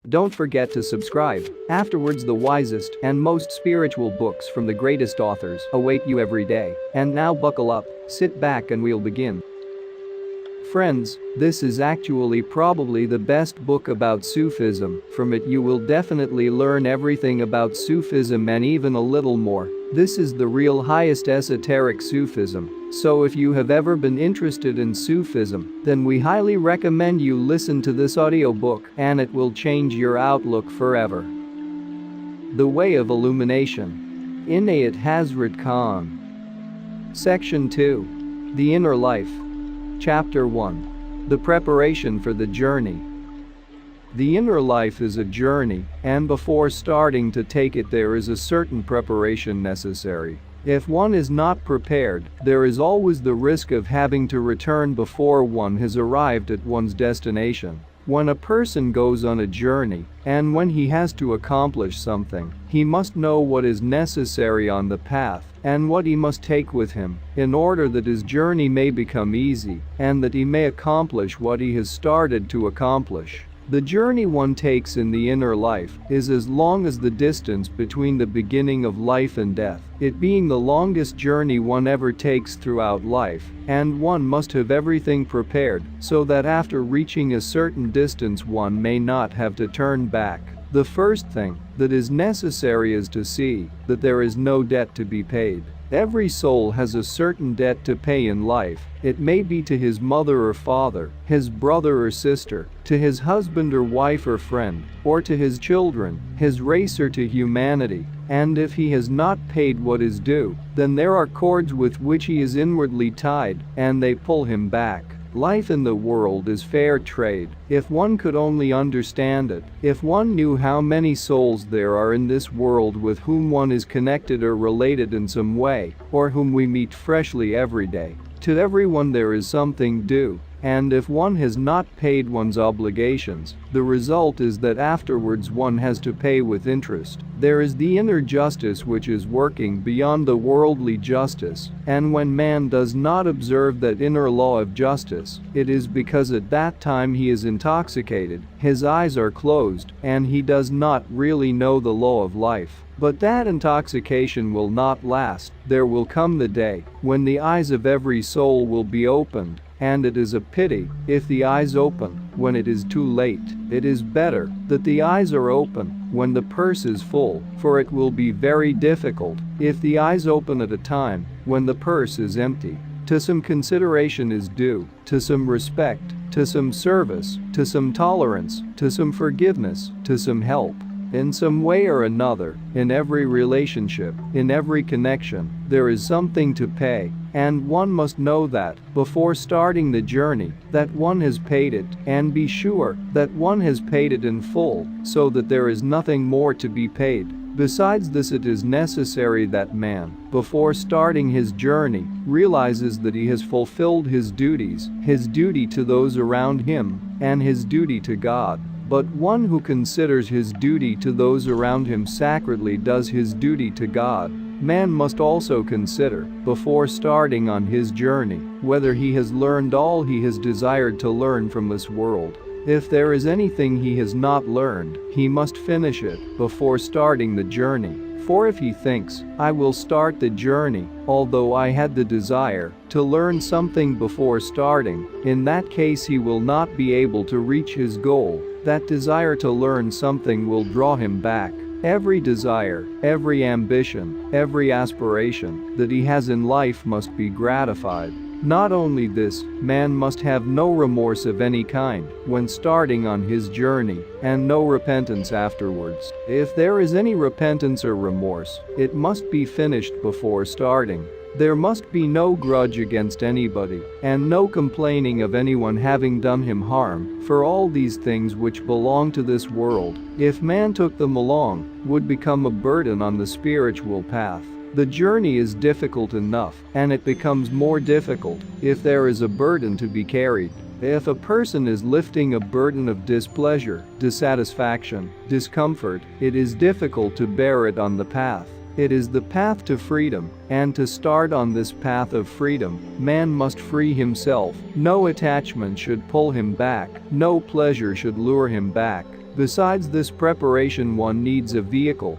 Don't forget to subscribe. Afterwards, the wisest and most spiritual books from the greatest authors await you every day. And now buckle up, sit back and we'll begin. Friends, this is actually probably the best book about Sufism. From it you will definitely learn everything about Sufism and even a little more. This is the real highest esoteric Sufism. So if you have ever been interested in Sufism, then we highly recommend you listen to this audiobook and it will change your outlook forever. The Way of Illumination. Inayat Hazrat Khan. Section 2. The Inner Life. Chapter 1. The Preparation for the Journey. The inner life is a journey, and before starting to take it there is a certain preparation necessary. If one is not prepared, there is always the risk of having to return before one has arrived at one's destination. When a person goes on a journey, and when he has to accomplish something, he must know what is necessary on the path and what he must take with him in order that his journey may become easy and that he may accomplish what he has started to accomplish. The journey one takes in the inner life is as long as the distance between the beginning of life and death, it being the longest journey one ever takes throughout life, and one must have everything prepared so that after reaching a certain distance one may not have to turn back. The first thing that is necessary is to see that there is no debt to be paid. Every soul has a certain debt to pay in life. It may be to his mother or father, his brother or sister, to his husband or wife or friend, or to his children, his race or to humanity. And if he has not paid what is due, then there are cords with which he is inwardly tied, and they pull him back. Life in the world is fair trade. If one could only understand it, if one knew how many souls there are in this world with whom one is connected or related in some way, or whom we meet freshly every day. To everyone there is something due, and if one has not paid one's obligations, the result is that afterwards one has to pay with interest. There is the inner justice which is working beyond the worldly justice, and when man does not observe that inner law of justice, it is because at that time he is intoxicated, his eyes are closed, and he does not really know the law of life. But that intoxication will not last. There will come the day when the eyes of every soul will be opened, and it is a pity if the eyes open when it is too late. It is better that the eyes are open when the purse is full, for it will be very difficult if the eyes open at a time when the purse is empty. To some consideration is due, to some respect, to some service, to some tolerance, to some forgiveness, to some help. In some way or another, in every relationship, in every connection, there is something to pay, and one must know that before starting the journey, that one has paid it, and be sure that one has paid it in full, so that there is nothing more to be paid. Besides this, it is necessary that man, before starting his journey, realizes that he has fulfilled his duties, his duty to those around him, and his duty to God. But one who considers his duty to those around him sacredly does his duty to God. Man must also consider, before starting on his journey, whether he has learned all he has desired to learn from this world. If there is anything he has not learned, he must finish it before starting the journey. For if he thinks, I will start the journey, although I had the desire to learn something before starting, in that case he will not be able to reach his goal. That desire to learn something will draw him back. Every desire, every ambition, every aspiration that he has in life must be gratified. Not only this, man must have no remorse of any kind when starting on his journey, and no repentance afterwards. If there is any repentance or remorse, it must be finished before starting. There must be no grudge against anybody, and no complaining of anyone having done him harm, for all these things which belong to this world, if man took them along, would become a burden on the spiritual path. The journey is difficult enough, and it becomes more difficult if there is a burden to be carried. If a person is lifting a burden of displeasure, dissatisfaction, discomfort, it is difficult to bear it on the path. It is the path to freedom, and to start on this path of freedom, man must free himself. No attachment should pull him back, no pleasure should lure him back. Besides this preparation, one needs a vehicle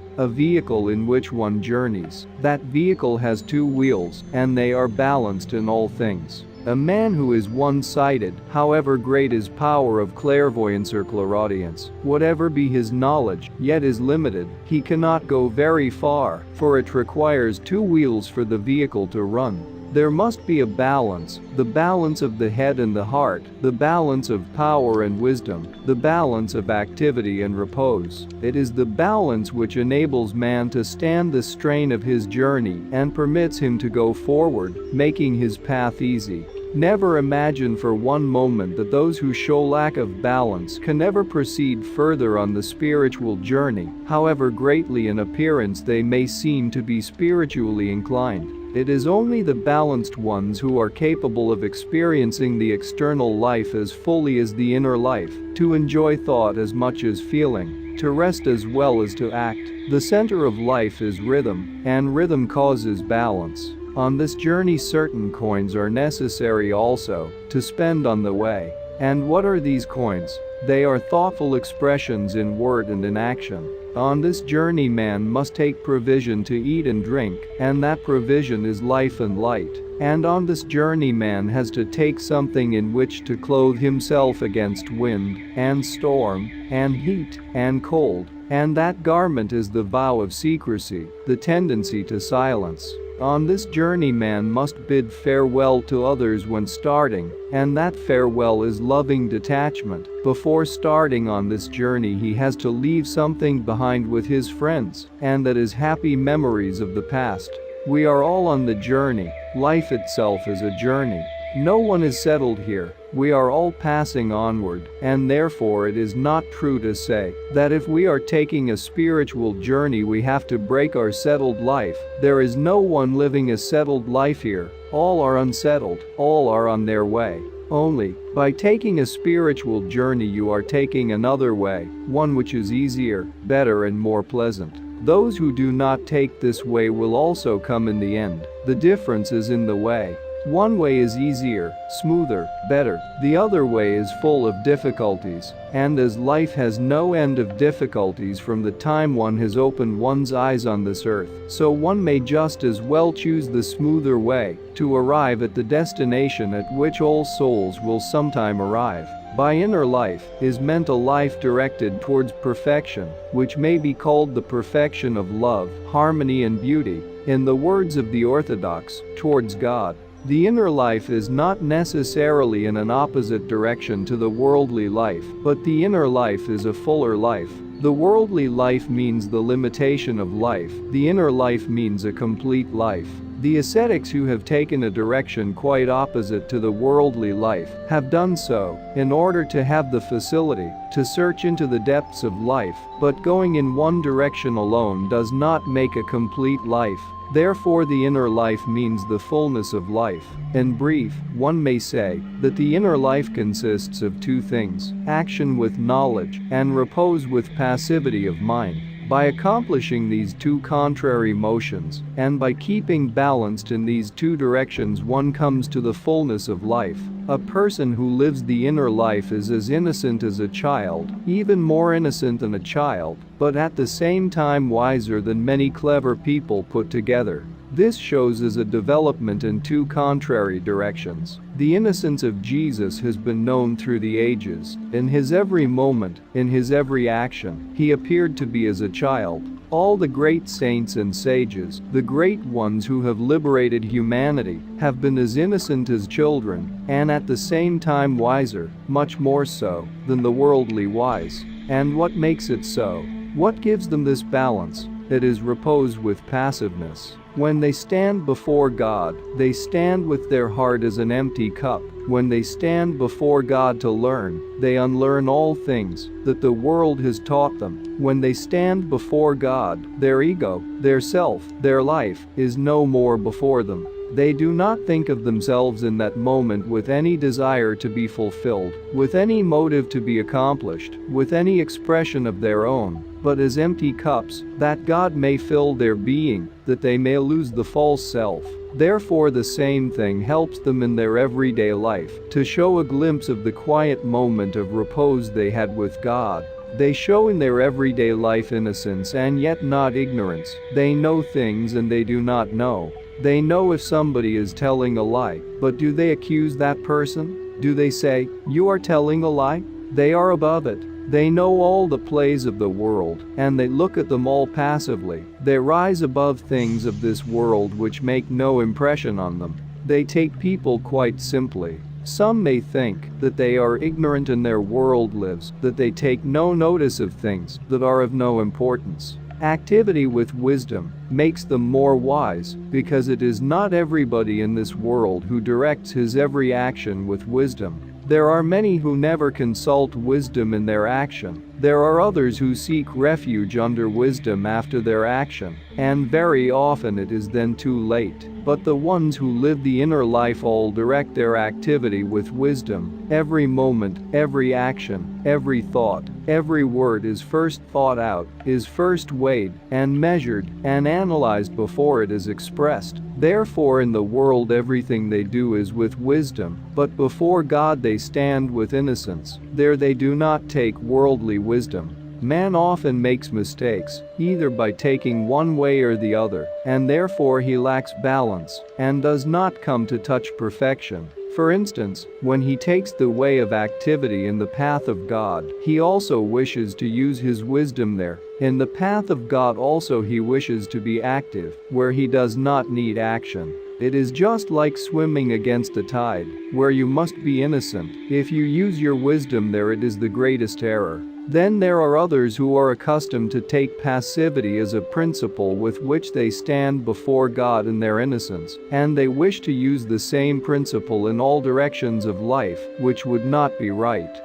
in which one journeys. That vehicle has two wheels, and they are balanced in all things. A man who is one-sided, however great his power of clairvoyance or clairaudience, whatever be his knowledge, yet is limited, he cannot go very far, for it requires two wheels for the vehicle to run. There must be a balance, the balance of the head and the heart, the balance of power and wisdom, the balance of activity and repose. It is the balance which enables man to stand the strain of his journey and permits him to go forward, making his path easy. Never imagine for one moment that those who show lack of balance can never proceed further on the spiritual journey, however greatly in appearance they may seem to be spiritually inclined. It is only the balanced ones who are capable of experiencing the external life as fully as the inner life, to enjoy thought as much as feeling, to rest as well as to act. The center of life is rhythm, and rhythm causes balance. On this journey certain coins are necessary also, to spend on the way. And what are these coins? They are thoughtful expressions in word and in action. On this journey man must take provision to eat and drink, and that provision is life and light. And on this journey man has to take something in which to clothe himself against wind, and storm, and heat, and cold. And that garment is the vow of secrecy, the tendency to silence. On this journey man must bid farewell to others when starting, and that farewell is loving detachment. Before starting on this journey he has to leave something behind with his friends, and that is happy memories of the past. We are all on the journey. Life itself is a journey. No one is settled here. We are all passing onward, and therefore it is not true to say that if we are taking a spiritual journey we have to break our settled life. There is no one living a settled life here. All are unsettled, all are on their way. Only, by taking a spiritual journey you are taking another way, one which is easier, better and more pleasant. Those who do not take this way will also come in the end. The difference is in the way. One way is easier, smoother, better. The other way is full of difficulties, and as life has no end of difficulties from the time one has opened one's eyes on this earth, so one may just as well choose the smoother way to arrive at the destination at which all souls will sometime arrive. By inner life is meant a life directed towards perfection, which may be called the perfection of love, harmony and beauty, in the words of the Orthodox, towards God. The inner life is not necessarily in an opposite direction to the worldly life, but the inner life is a fuller life. The worldly life means the limitation of life, the inner life means a complete life. The ascetics who have taken a direction quite opposite to the worldly life have done so in order to have the facility to search into the depths of life, but going in one direction alone does not make a complete life. Therefore the inner life means the fullness of life. In brief, one may say that the inner life consists of two things: action with knowledge, and repose with passivity of mind. By accomplishing these two contrary motions, and by keeping balanced in these two directions, one comes to the fullness of life. A person who lives the inner life is as innocent as a child, even more innocent than a child, but at the same time wiser than many clever people put together. This shows as a development in two contrary directions. The innocence of Jesus has been known through the ages. In his every moment, in his every action, he appeared to be as a child. All the great saints and sages, the great ones who have liberated humanity, have been as innocent as children, and at the same time wiser, much more so, than the worldly wise. And what makes it so? What gives them this balance? It is repose with passiveness. When they stand before God, they stand with their heart as an empty cup. When they stand before God to learn, they unlearn all things that the world has taught them. When they stand before God, their ego, their self, their life, is no more before them. They do not think of themselves in that moment with any desire to be fulfilled, with any motive to be accomplished, with any expression of their own, but as empty cups, that God may fill their being, that they may lose the false self. Therefore the same thing helps them in their everyday life, to show a glimpse of the quiet moment of repose they had with God. They show in their everyday life innocence and yet not ignorance. They know things and they do not know. They know if somebody is telling a lie, but do they accuse that person? Do they say, "You are telling a lie"? They are above it. They know all the plays of the world, and they look at them all passively. They rise above things of this world which make no impression on them. They take people quite simply. Some may think that they are ignorant in their world lives, that they take no notice of things that are of no importance. Activity with wisdom makes them more wise, because it is not everybody in this world who directs his every action with wisdom. There are many who never consult wisdom in their action. There are others who seek refuge under wisdom after their action, and very often it is then too late. But the ones who live the inner life all direct their activity with wisdom. Every moment, every action, every thought, every word is first thought out, is first weighed and measured and analyzed before it is expressed. Therefore in the world everything they do is with wisdom, but before God they stand with innocence. There they do not take worldly wisdom. Man often makes mistakes, either by taking one way or the other, and therefore he lacks balance and does not come to touch perfection. For instance, when he takes the way of activity in the path of God, he also wishes to use his wisdom there. In the path of God also he wishes to be active, where he does not need action. It is just like swimming against the tide, where you must be innocent. If you use your wisdom there, it is the greatest error. Then there are others who are accustomed to take passivity as a principle with which they stand before God in their innocence, and they wish to use the same principle in all directions of life, which would not be right.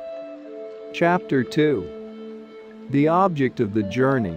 Chapter 2. The object of the journey.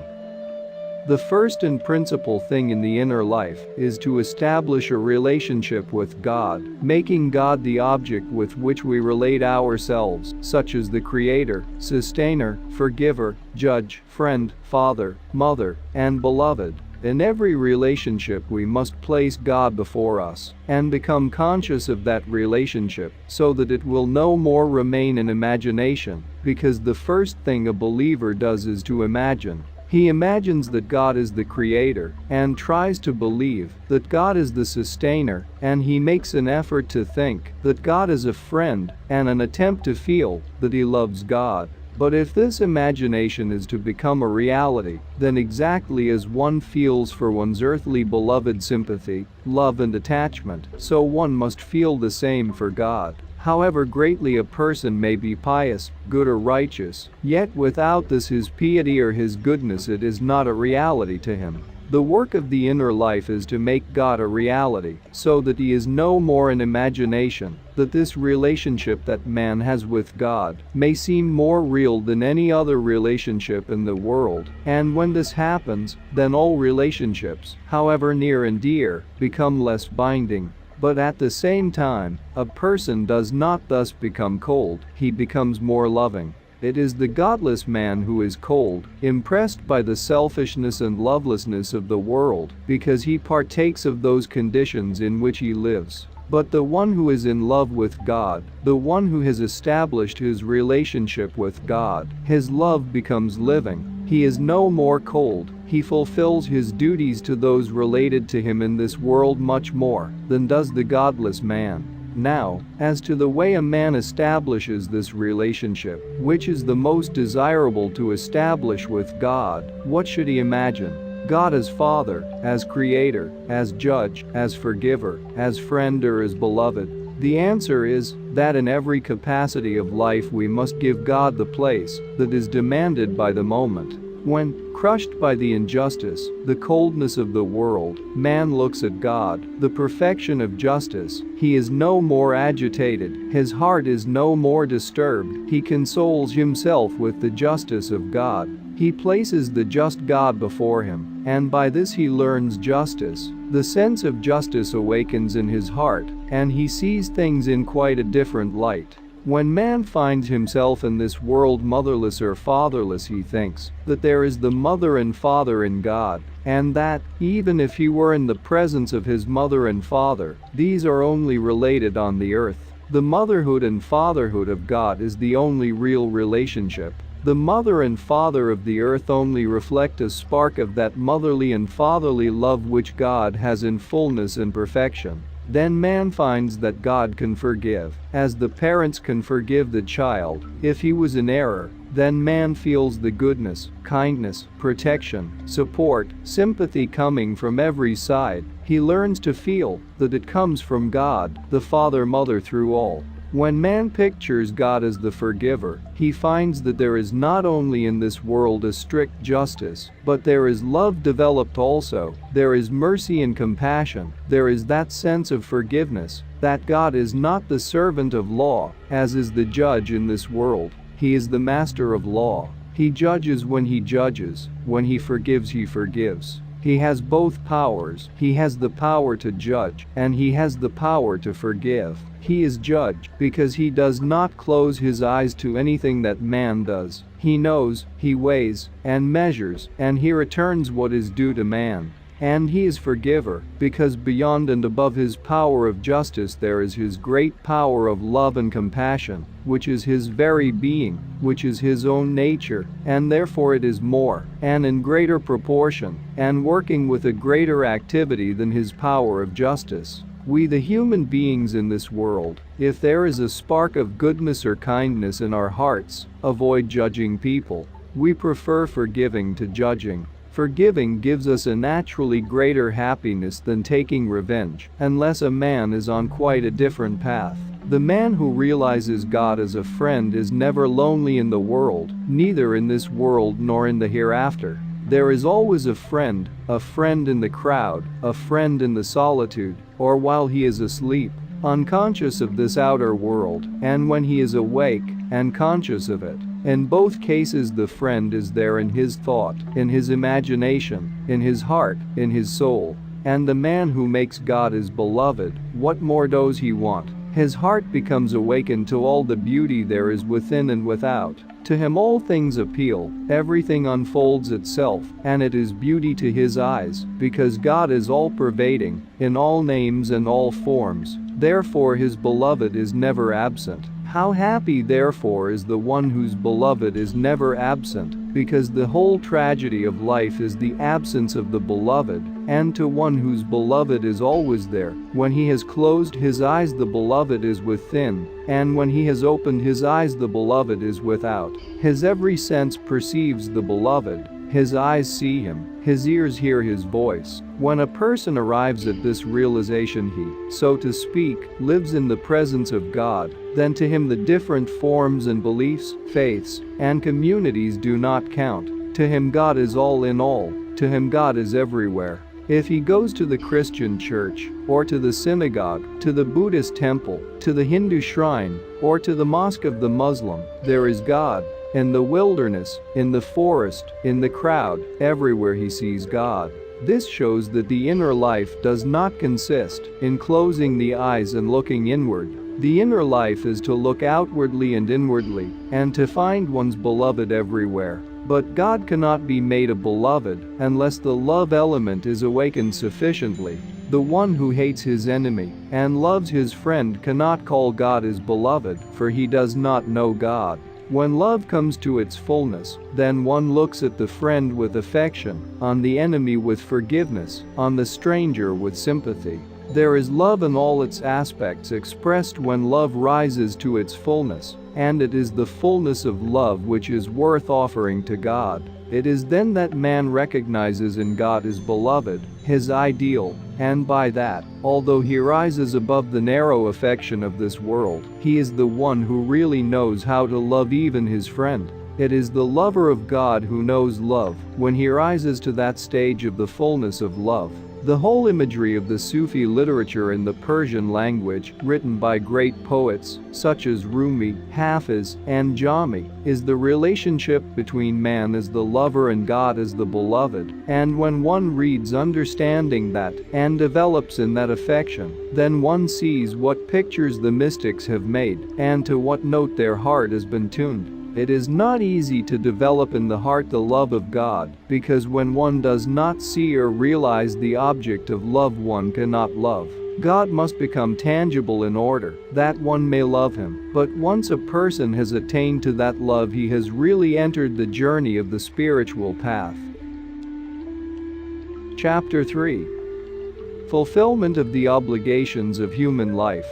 The first and principal thing in the inner life is to establish a relationship with God, making God the object with which we relate ourselves, such as the Creator, Sustainer, Forgiver, Judge, Friend, Father, Mother, and Beloved. In every relationship we must place God before us and become conscious of that relationship so that it will no more remain in imagination, because the first thing a believer does is to imagine. He imagines that God is the Creator and tries to believe that God is the Sustainer, and he makes an effort to think that God is a friend and an attempt to feel that he loves God. But if this imagination is to become a reality, then exactly as one feels for one's earthly beloved sympathy, love and attachment, so one must feel the same for God. However greatly a person may be pious, good or righteous, yet without this his piety or his goodness it is not a reality to him. The work of the inner life is to make God a reality, so that he is no more an imagination, that this relationship that man has with God may seem more real than any other relationship in the world, and when this happens, then all relationships, however near and dear, become less binding. But at the same time, a person does not thus become cold, he becomes more loving. It is the godless man who is cold, impressed by the selfishness and lovelessness of the world, because he partakes of those conditions in which he lives. But the one who is in love with God, the one who has established his relationship with God, his love becomes living. He is no more cold, he fulfills his duties to those related to him in this world much more than does the godless man. Now, as to the way a man establishes this relationship, which is the most desirable to establish with God, what should he imagine? God as Father, as Creator, as Judge, as Forgiver, as Friend, or as Beloved? The answer is that in every capacity of life we must give God the place that is demanded by the moment. When, crushed by the injustice, the coldness of the world, man looks at God, the perfection of justice, he is no more agitated, his heart is no more disturbed, he consoles himself with the justice of God. He places the just God before him, and by this he learns justice. The sense of justice awakens in his heart, and he sees things in quite a different light. When man finds himself in this world motherless or fatherless, he thinks that there is the mother and father in God, and that, even if he were in the presence of his mother and father, these are only related on the earth. The motherhood and fatherhood of God is the only real relationship. The mother and father of the earth only reflect a spark of that motherly and fatherly love which God has in fullness and perfection. Then man finds that God can forgive, as the parents can forgive the child if he was in error. Then man feels the goodness, kindness, protection, support, sympathy coming from every side. He learns to feel that it comes from God, the Father-Mother through all. When man pictures God as the forgiver, he finds that there is not only in this world a strict justice, but there is love developed also, there is mercy and compassion, there is that sense of forgiveness, that God is not the servant of law, as is the judge in this world. He is the master of law. He judges when he judges, when he forgives he forgives. He has both powers. He has the power to judge, and he has the power to forgive. He is judge because he does not close his eyes to anything that man does. He knows, he weighs, and measures, and he returns what is due to man. And he is forgiver, because beyond and above his power of justice there is his great power of love and compassion, which is his very being, which is his own nature, and therefore it is more, and in greater proportion, and working with a greater activity than his power of justice. We the human beings in this world, if there is a spark of goodness or kindness in our hearts, avoid judging people. We prefer forgiving to judging. Forgiving gives us a naturally greater happiness than taking revenge, unless a man is on quite a different path. The man who realizes God as a friend is never lonely in the world, neither in this world nor in the hereafter. There is always a friend in the crowd, a friend in the solitude, or while he is asleep, unconscious of this outer world, and when he is awake and conscious of it. In both cases the friend is there in his thought, in his imagination, in his heart, in his soul. And the man who makes God his beloved, what more does he want? His heart becomes awakened to all the beauty there is within and without. To him all things appeal, everything unfolds itself, and it is beauty to his eyes, because God is all-pervading, in all names and all forms. Therefore his beloved is never absent. How happy therefore is the one whose beloved is never absent, because the whole tragedy of life is the absence of the beloved, and to one whose beloved is always there. When he has closed his eyes the beloved is within, and when he has opened his eyes the beloved is without. His every sense perceives the beloved. His eyes see him, his ears hear his voice. When a person arrives at this realization he, so to speak, lives in the presence of God, then to him the different forms and beliefs, faiths, and communities do not count. To him God is all in all, to him God is everywhere. If he goes to the Christian church, or to the synagogue, to the Buddhist temple, to the Hindu shrine, or to the mosque of the Muslim, there is God. In the wilderness, in the forest, in the crowd, everywhere he sees God. This shows that the inner life does not consist in closing the eyes and looking inward. The inner life is to look outwardly and inwardly, and to find one's beloved everywhere. But God cannot be made a beloved unless the love element is awakened sufficiently. The one who hates his enemy and loves his friend cannot call God his beloved, for he does not know God. When love comes to its fullness, then one looks at the friend with affection, on the enemy with forgiveness, on the stranger with sympathy. There is love in all its aspects expressed when love rises to its fullness, and it is the fullness of love which is worth offering to God. It is then that man recognizes in God his beloved, his ideal, and by that, although he rises above the narrow affection of this world, he is the one who really knows how to love even his friend. It is the lover of God who knows love when he rises to that stage of the fullness of love. The whole imagery of the Sufi literature in the Persian language, written by great poets such as Rumi, Hafiz, and Jami, is the relationship between man as the lover and God as the beloved. And when one reads understanding that and develops in that affection, then one sees what pictures the mystics have made and to what note their heart has been tuned. It is not easy to develop in the heart the love of God, because when one does not see or realize the object of love one cannot love. God must become tangible in order that one may love him, but once a person has attained to that love, he has really entered the journey of the spiritual path. Chapter 3. Fulfillment of the obligations of human life.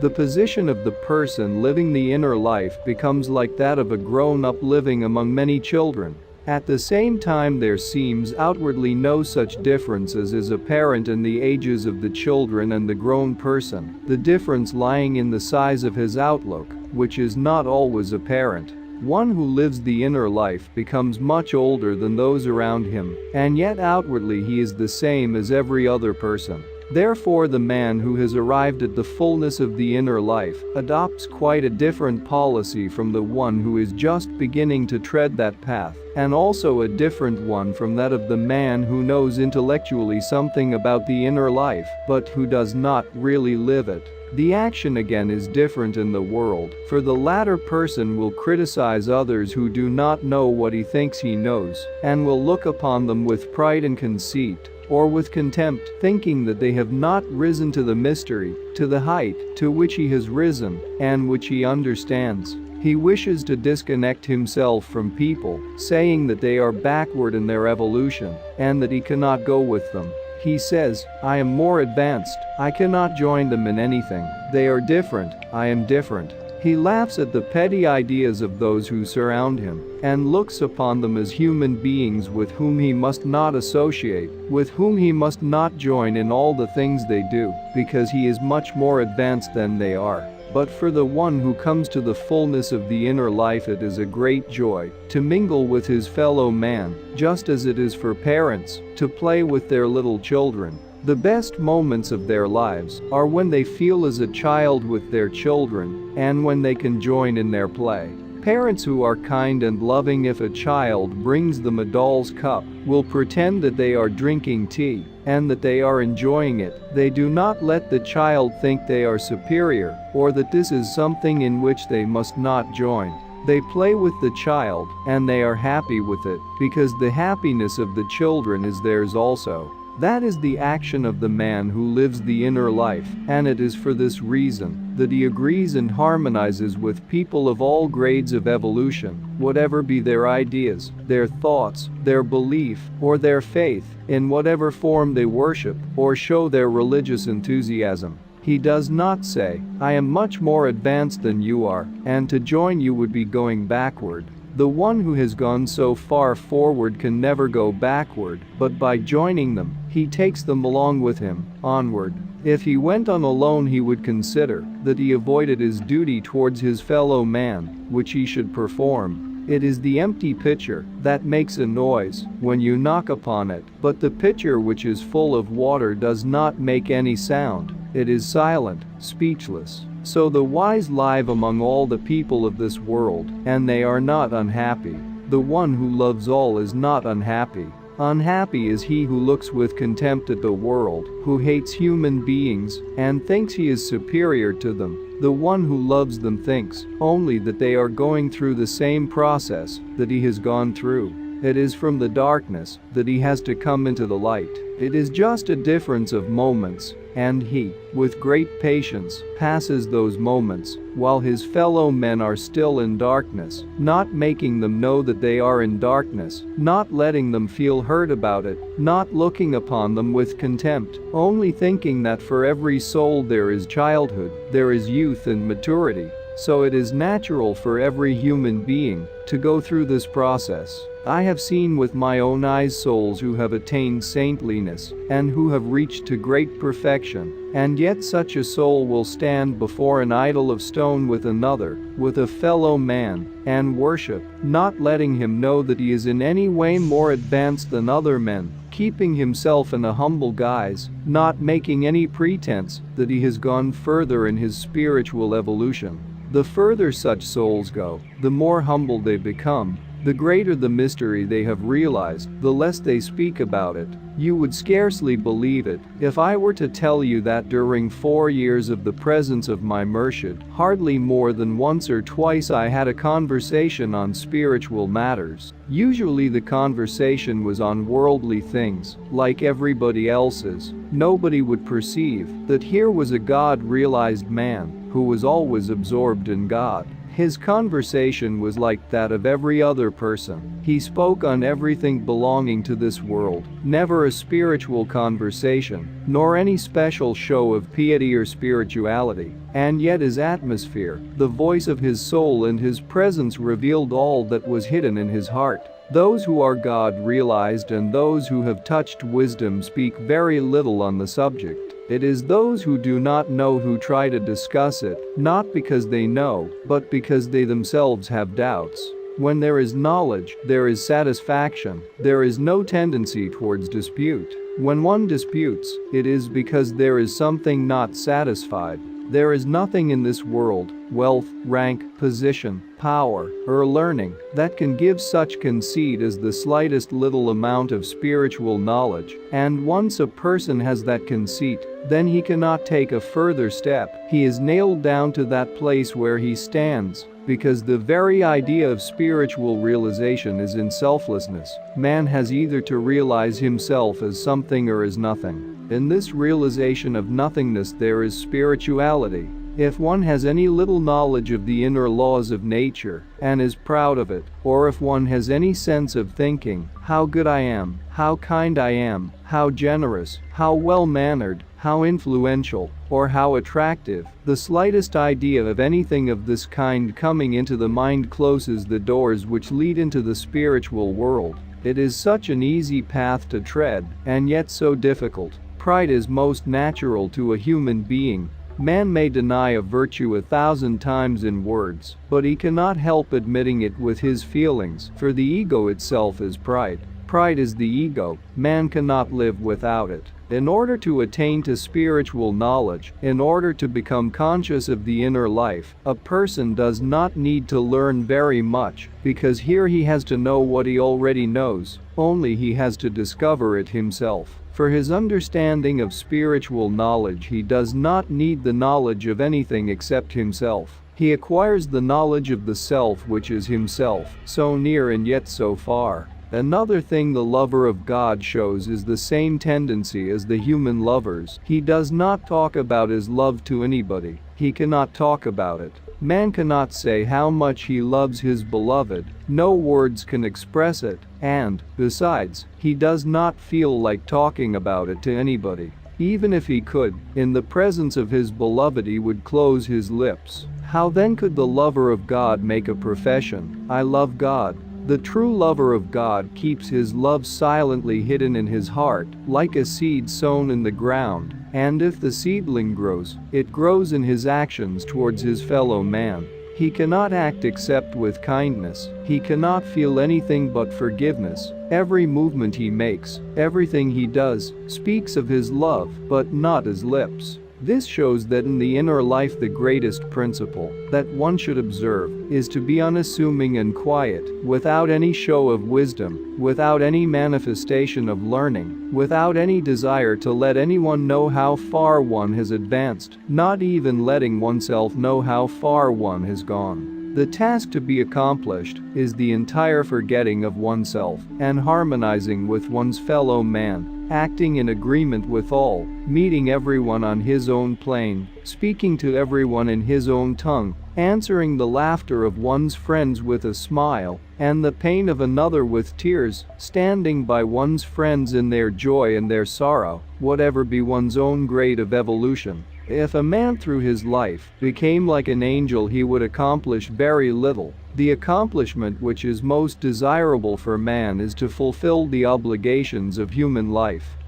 The position of the person living the inner life becomes like that of a grown-up living among many children. At the same time, there seems outwardly no such difference as is apparent in the ages of the children and the grown person, the difference lying in the size of his outlook, which is not always apparent. One who lives the inner life becomes much older than those around him, and yet outwardly he is the same as every other person. Therefore, the man who has arrived at the fullness of the inner life adopts quite a different policy from the one who is just beginning to tread that path, and also a different one from that of the man who knows intellectually something about the inner life, but who does not really live it. The action again is different in the world, for the latter person will criticize others who do not know what he thinks he knows, and will look upon them with pride and conceit, or with contempt, thinking that they have not risen to the mystery, to the height to which he has risen, and which he understands. He wishes to disconnect himself from people, saying that they are backward in their evolution, and that he cannot go with them. He says, I am more advanced, I cannot join them in anything. They are different, I am different. He laughs at the petty ideas of those who surround him, and looks upon them as human beings with whom he must not associate, with whom he must not join in all the things they do, because he is much more advanced than they are. But for the one who comes to the fullness of the inner life, it is a great joy to mingle with his fellow man, just as it is for parents to play with their little children. The best moments of their lives are when they feel as a child with their children, and when they can join in their play. Parents who are kind and loving, if a child brings them a doll's cup, will pretend that they are drinking tea, and that they are enjoying it. They do not let the child think they are superior, or that this is something in which they must not join. They play with the child, and they are happy with it, because the happiness of the children is theirs also. That is the action of the man who lives the inner life, and it is for this reason that he agrees and harmonizes with people of all grades of evolution, whatever be their ideas, their thoughts, their belief, or their faith, in whatever form they worship or show their religious enthusiasm. He does not say, I am much more advanced than you are, and to join you would be going backward. The one who has gone so far forward can never go backward, but by joining them, he takes them along with him, onward. If he went on alone, he would consider that he avoided his duty towards his fellow man, which he should perform. It is the empty pitcher that makes a noise when you knock upon it, but the pitcher which is full of water does not make any sound. It is silent, speechless. So the wise live among all the people of this world, and they are not unhappy. The one who loves all is not unhappy. Unhappy is he who looks with contempt at the world, who hates human beings, and thinks he is superior to them. The one who loves them thinks only that they are going through the same process that he has gone through. It is from the darkness that he has to come into the light. It is just a difference of moments, and he, with great patience, passes those moments, while his fellow men are still in darkness, not making them know that they are in darkness, not letting them feel hurt about it, not looking upon them with contempt, only thinking that for every soul there is childhood, there is youth and maturity. So it is natural for every human being to go through this process. I have seen with my own eyes souls who have attained saintliness and who have reached to great perfection, and yet such a soul will stand before an idol of stone with another, with a fellow man, and worship, not letting him know that he is in any way more advanced than other men, keeping himself in a humble guise, not making any pretense that he has gone further in his spiritual evolution. The further such souls go, the more humble they become. The greater the mystery they have realized, the less they speak about it. You would scarcely believe it if I were to tell you that during 4 years of the presence of my Murshid, hardly more than once or twice I had a conversation on spiritual matters. Usually the conversation was on worldly things, like everybody else's. Nobody would perceive that here was a God-realized man who was always absorbed in God. His conversation was like that of every other person. He spoke on everything belonging to this world, never a spiritual conversation, nor any special show of piety or spirituality. And yet his atmosphere, the voice of his soul and his presence revealed all that was hidden in his heart. Those who are God-realized and those who have touched wisdom speak very little on the subject. It is those who do not know who try to discuss it, not because they know, but because they themselves have doubts. When there is knowledge, there is satisfaction. There is no tendency towards dispute. When one disputes, it is because there is something not satisfied. There is nothing in this world, wealth, rank, position, power, or learning, that can give such conceit as the slightest little amount of spiritual knowledge, and once a person has that conceit, then he cannot take a further step. He is nailed down to that place where he stands, because the very idea of spiritual realization is in selflessness. Man has either to realize himself as something or as nothing. In this realization of nothingness there is spirituality. If one has any little knowledge of the inner laws of nature and is proud of it, or if one has any sense of thinking, how good I am, how kind I am, how generous, how well-mannered, how influential, or how attractive, the slightest idea of anything of this kind coming into the mind closes the doors which lead into the spiritual world. It is such an easy path to tread, and yet so difficult. Pride is most natural to a human being. Man may deny a virtue 1,000 times in words, but he cannot help admitting it with his feelings, for the ego itself is pride. Pride is the ego. Man cannot live without it. In order to attain to spiritual knowledge, in order to become conscious of the inner life, a person does not need to learn very much, because here he has to know what he already knows, only he has to discover it himself. For his understanding of spiritual knowledge he does not need the knowledge of anything except himself. He acquires the knowledge of the self which is himself, so near and yet so far. Another thing the lover of God shows is the same tendency as the human lovers. He does not talk about his love to anybody. He cannot talk about it. Man cannot say how much he loves his beloved. No words can express it, and, besides, he does not feel like talking about it to anybody. Even if he could, in the presence of his beloved he would close his lips. How then could the lover of God make a profession, I love God? The true lover of God keeps his love silently hidden in his heart, like a seed sown in the ground, and if the seedling grows, it grows in his actions towards his fellow man. He cannot act except with kindness. He cannot feel anything but forgiveness. Every movement he makes, everything he does, speaks of his love, but not his lips. This shows that in the inner life the greatest principle that one should observe is to be unassuming and quiet, without any show of wisdom, without any manifestation of learning, without any desire to let anyone know how far one has advanced, not even letting oneself know how far one has gone. The task to be accomplished is the entire forgetting of oneself and harmonizing with one's fellow man. Acting in agreement with all, meeting everyone on his own plane, speaking to everyone in his own tongue, answering the laughter of one's friends with a smile, and the pain of another with tears, standing by one's friends in their joy and their sorrow, whatever be one's own grade of evolution. If a man through his life became like an angel he would accomplish very little. The accomplishment which is most desirable for man is to fulfill the obligations of human life.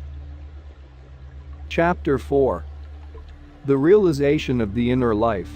Chapter 4. The realization of the inner life.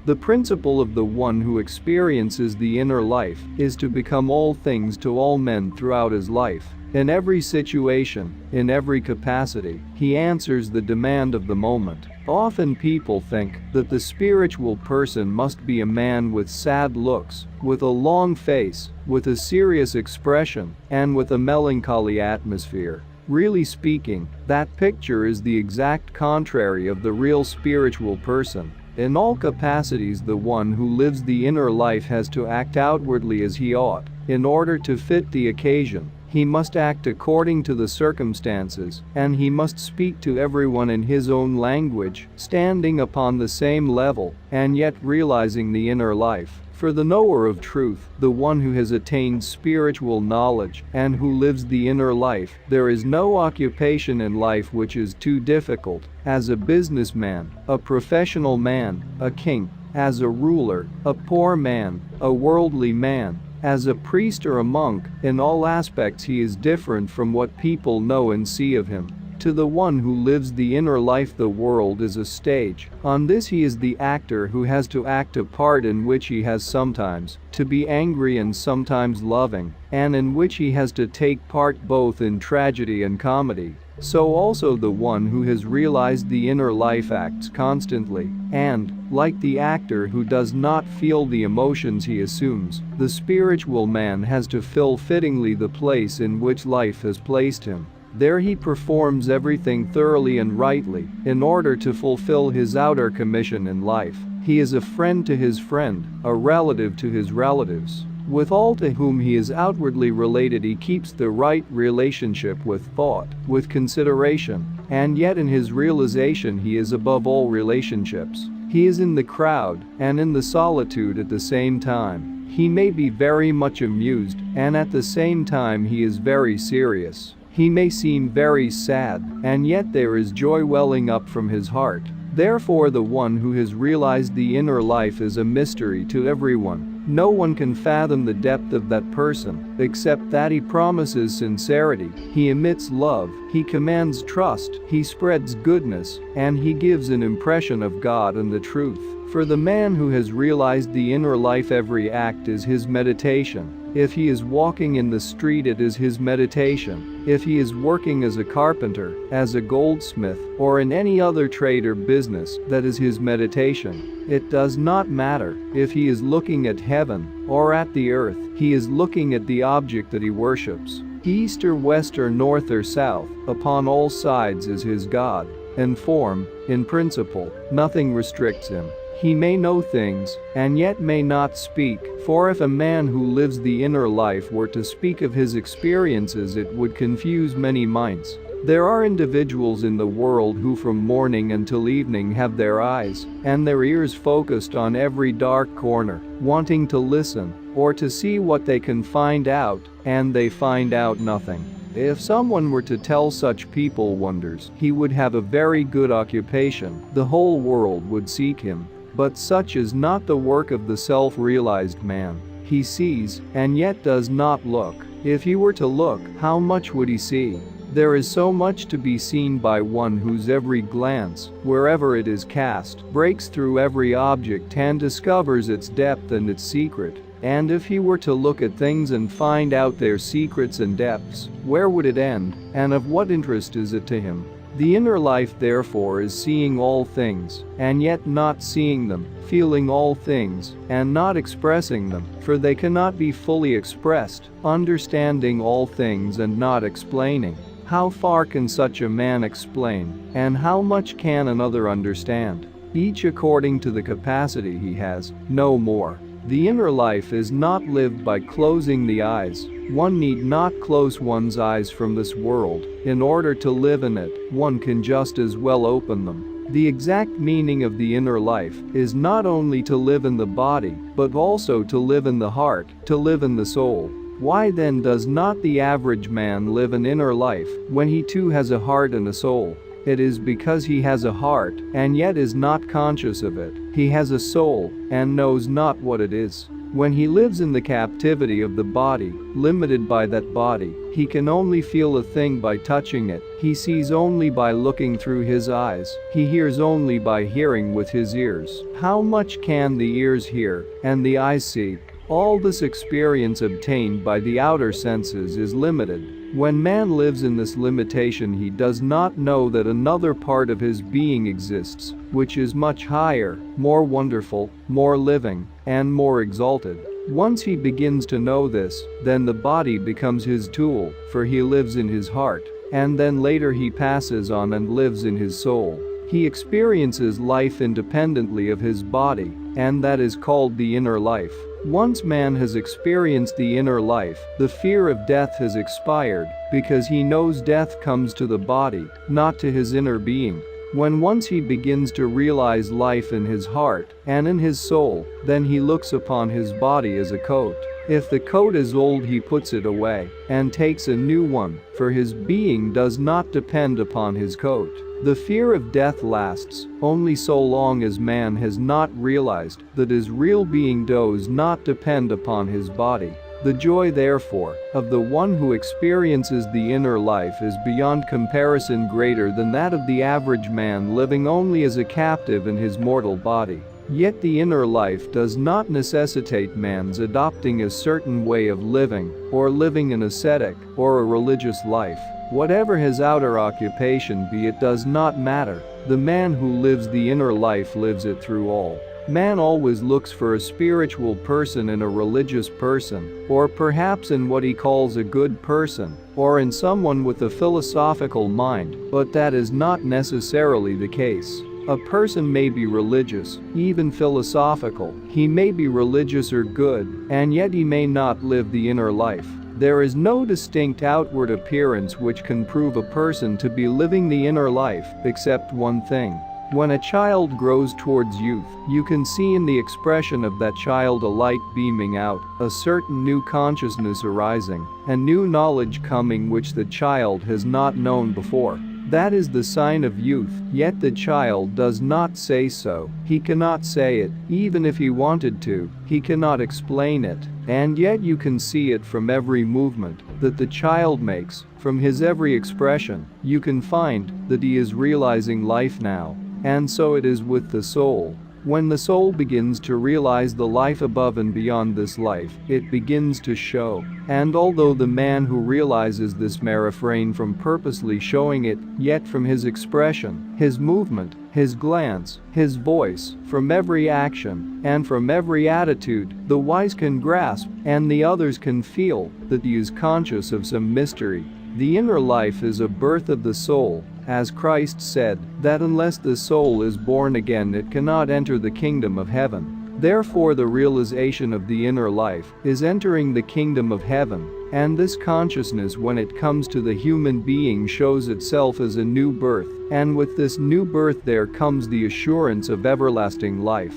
The principle of the one who experiences the inner life is to become all things to all men throughout his life. In every situation, in every capacity, he answers the demand of the moment. Often people think that the spiritual person must be a man with sad looks, with a long face, with a serious expression, and with a melancholy atmosphere. Really speaking, that picture is the exact contrary of the real spiritual person. In all capacities, the one who lives the inner life has to act outwardly as he ought. In order to fit the occasion, he must act according to the circumstances, and he must speak to everyone in his own language, standing upon the same level, and yet realizing the inner life. For the knower of truth, the one who has attained spiritual knowledge and who lives the inner life, there is no occupation in life which is too difficult. As a businessman, a professional man, a king, as a ruler, a poor man, a worldly man, as a priest or a monk, in all aspects he is different from what people know and see of him. To the one who lives the inner life, the world is a stage. On this he is the actor who has to act a part in which he has sometimes to be angry and sometimes loving, and in which he has to take part both in tragedy and comedy. So also the one who has realized the inner life acts constantly, and, like the actor who does not feel the emotions he assumes, the spiritual man has to fill fittingly the place in which life has placed him. There he performs everything thoroughly and rightly, in order to fulfill his outer commission in life. He is a friend to his friend, a relative to his relatives. With all to whom he is outwardly related, he keeps the right relationship with thought, with consideration, and yet in his realization he is above all relationships. He is in the crowd and in the solitude at the same time. He may be very much amused, and at the same time he is very serious. He may seem very sad, and yet there is joy welling up from his heart. Therefore the one who has realized the inner life is a mystery to everyone. No one can fathom the depth of that person, except that he promises sincerity, he emits love, he commands trust, he spreads goodness, and he gives an impression of God and the truth. For the man who has realized the inner life, every act is his meditation. If he is walking in the street, it is his meditation. If he is working as a carpenter, as a goldsmith, or in any other trade or business, that is his meditation. It does not matter if he is looking at heaven or at the earth, he is looking at the object that he worships. East or west or north or south, upon all sides is his God. In form, in principle, nothing restricts him. He may know things, and yet may not speak, for if a man who lives the inner life were to speak of his experiences, it would confuse many minds. There are individuals in the world who from morning until evening have their eyes and their ears focused on every dark corner, wanting to listen or to see what they can find out, and they find out nothing. If someone were to tell such people wonders, he would have a very good occupation. The whole world would seek him. But such is not the work of the self-realized man. He sees, and yet does not look. If he were to look, how much would he see? There is so much to be seen by one whose every glance, wherever it is cast, breaks through every object and discovers its depth and its secret. And if he were to look at things and find out their secrets and depths, where would it end, and of what interest is it to him? The inner life therefore is seeing all things, and yet not seeing them, feeling all things, and not expressing them, for they cannot be fully expressed, understanding all things and not explaining. How far can such a man explain, and how much can another understand? Each according to the capacity he has, no more. The inner life is not lived by closing the eyes. One need not close one's eyes from this world. In order to live in it, one can just as well open them. The exact meaning of the inner life is not only to live in the body, but also to live in the heart, to live in the soul. Why then does not the average man live an inner life when he too has a heart and a soul? It is because he has a heart and yet is not conscious of it. He has a soul and knows not what it is. When he lives in the captivity of the body, limited by that body, he can only feel a thing by touching it. He sees only by looking through his eyes. He hears only by hearing with his ears. How much can the ears hear and the eyes see? All this experience obtained by the outer senses is limited. When man lives in this limitation, he does not know that another part of his being exists, which is much higher, more wonderful, more living, and more exalted. Once he begins to know this, then the body becomes his tool, for he lives in his heart, and then later he passes on and lives in his soul. He experiences life independently of his body, and that is called the inner life. Once man has experienced the inner life, the fear of death has expired, because he knows death comes to the body, not to his inner being. Once he begins to realize life in his heart and in his soul, then he looks upon his body as a coat. If the coat is old, he puts it away and takes a new one, for his being does not depend upon his coat. The fear of death lasts only so long as man has not realized that his real being does not depend upon his body. The joy, therefore, of the one who experiences the inner life is beyond comparison greater than that of the average man living only as a captive in his mortal body. Yet the inner life does not necessitate man's adopting a certain way of living, or living an ascetic or a religious life. Whatever his outer occupation be, it does not matter. The man who lives the inner life lives it through all. Man always looks for a spiritual person in a religious person, or perhaps in what he calls a good person, or in someone with a philosophical mind, but that is not necessarily the case. A person may be religious, even philosophical, he may be religious or good, and yet he may not live the inner life. There is no distinct outward appearance which can prove a person to be living the inner life, except one thing. When a child grows towards youth, you can see in the expression of that child a light beaming out, a certain new consciousness arising, and new knowledge coming which the child has not known before. That is the sign of youth, yet the child does not say so. He cannot say it, even if he wanted to, he cannot explain it, and yet you can see it from every movement that the child makes, from his every expression. You can find that he is realizing life now. And so it is with the soul. When the soul begins to realize the life above and beyond this life, it begins to show. And although the man who realizes this may refrain from purposely showing it, yet from his expression, his movement, his glance, his voice, from every action, and from every attitude, the wise can grasp, and the others can feel, that he is conscious of some mystery. The inner life is a birth of the soul, as Christ said, that unless the soul is born again it cannot enter the kingdom of heaven. Therefore the realization of the inner life is entering the kingdom of heaven, and this consciousness when it comes to the human being shows itself as a new birth, and with this new birth there comes the assurance of everlasting life.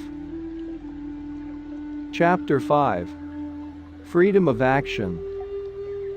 Chapter 5. Freedom of Action.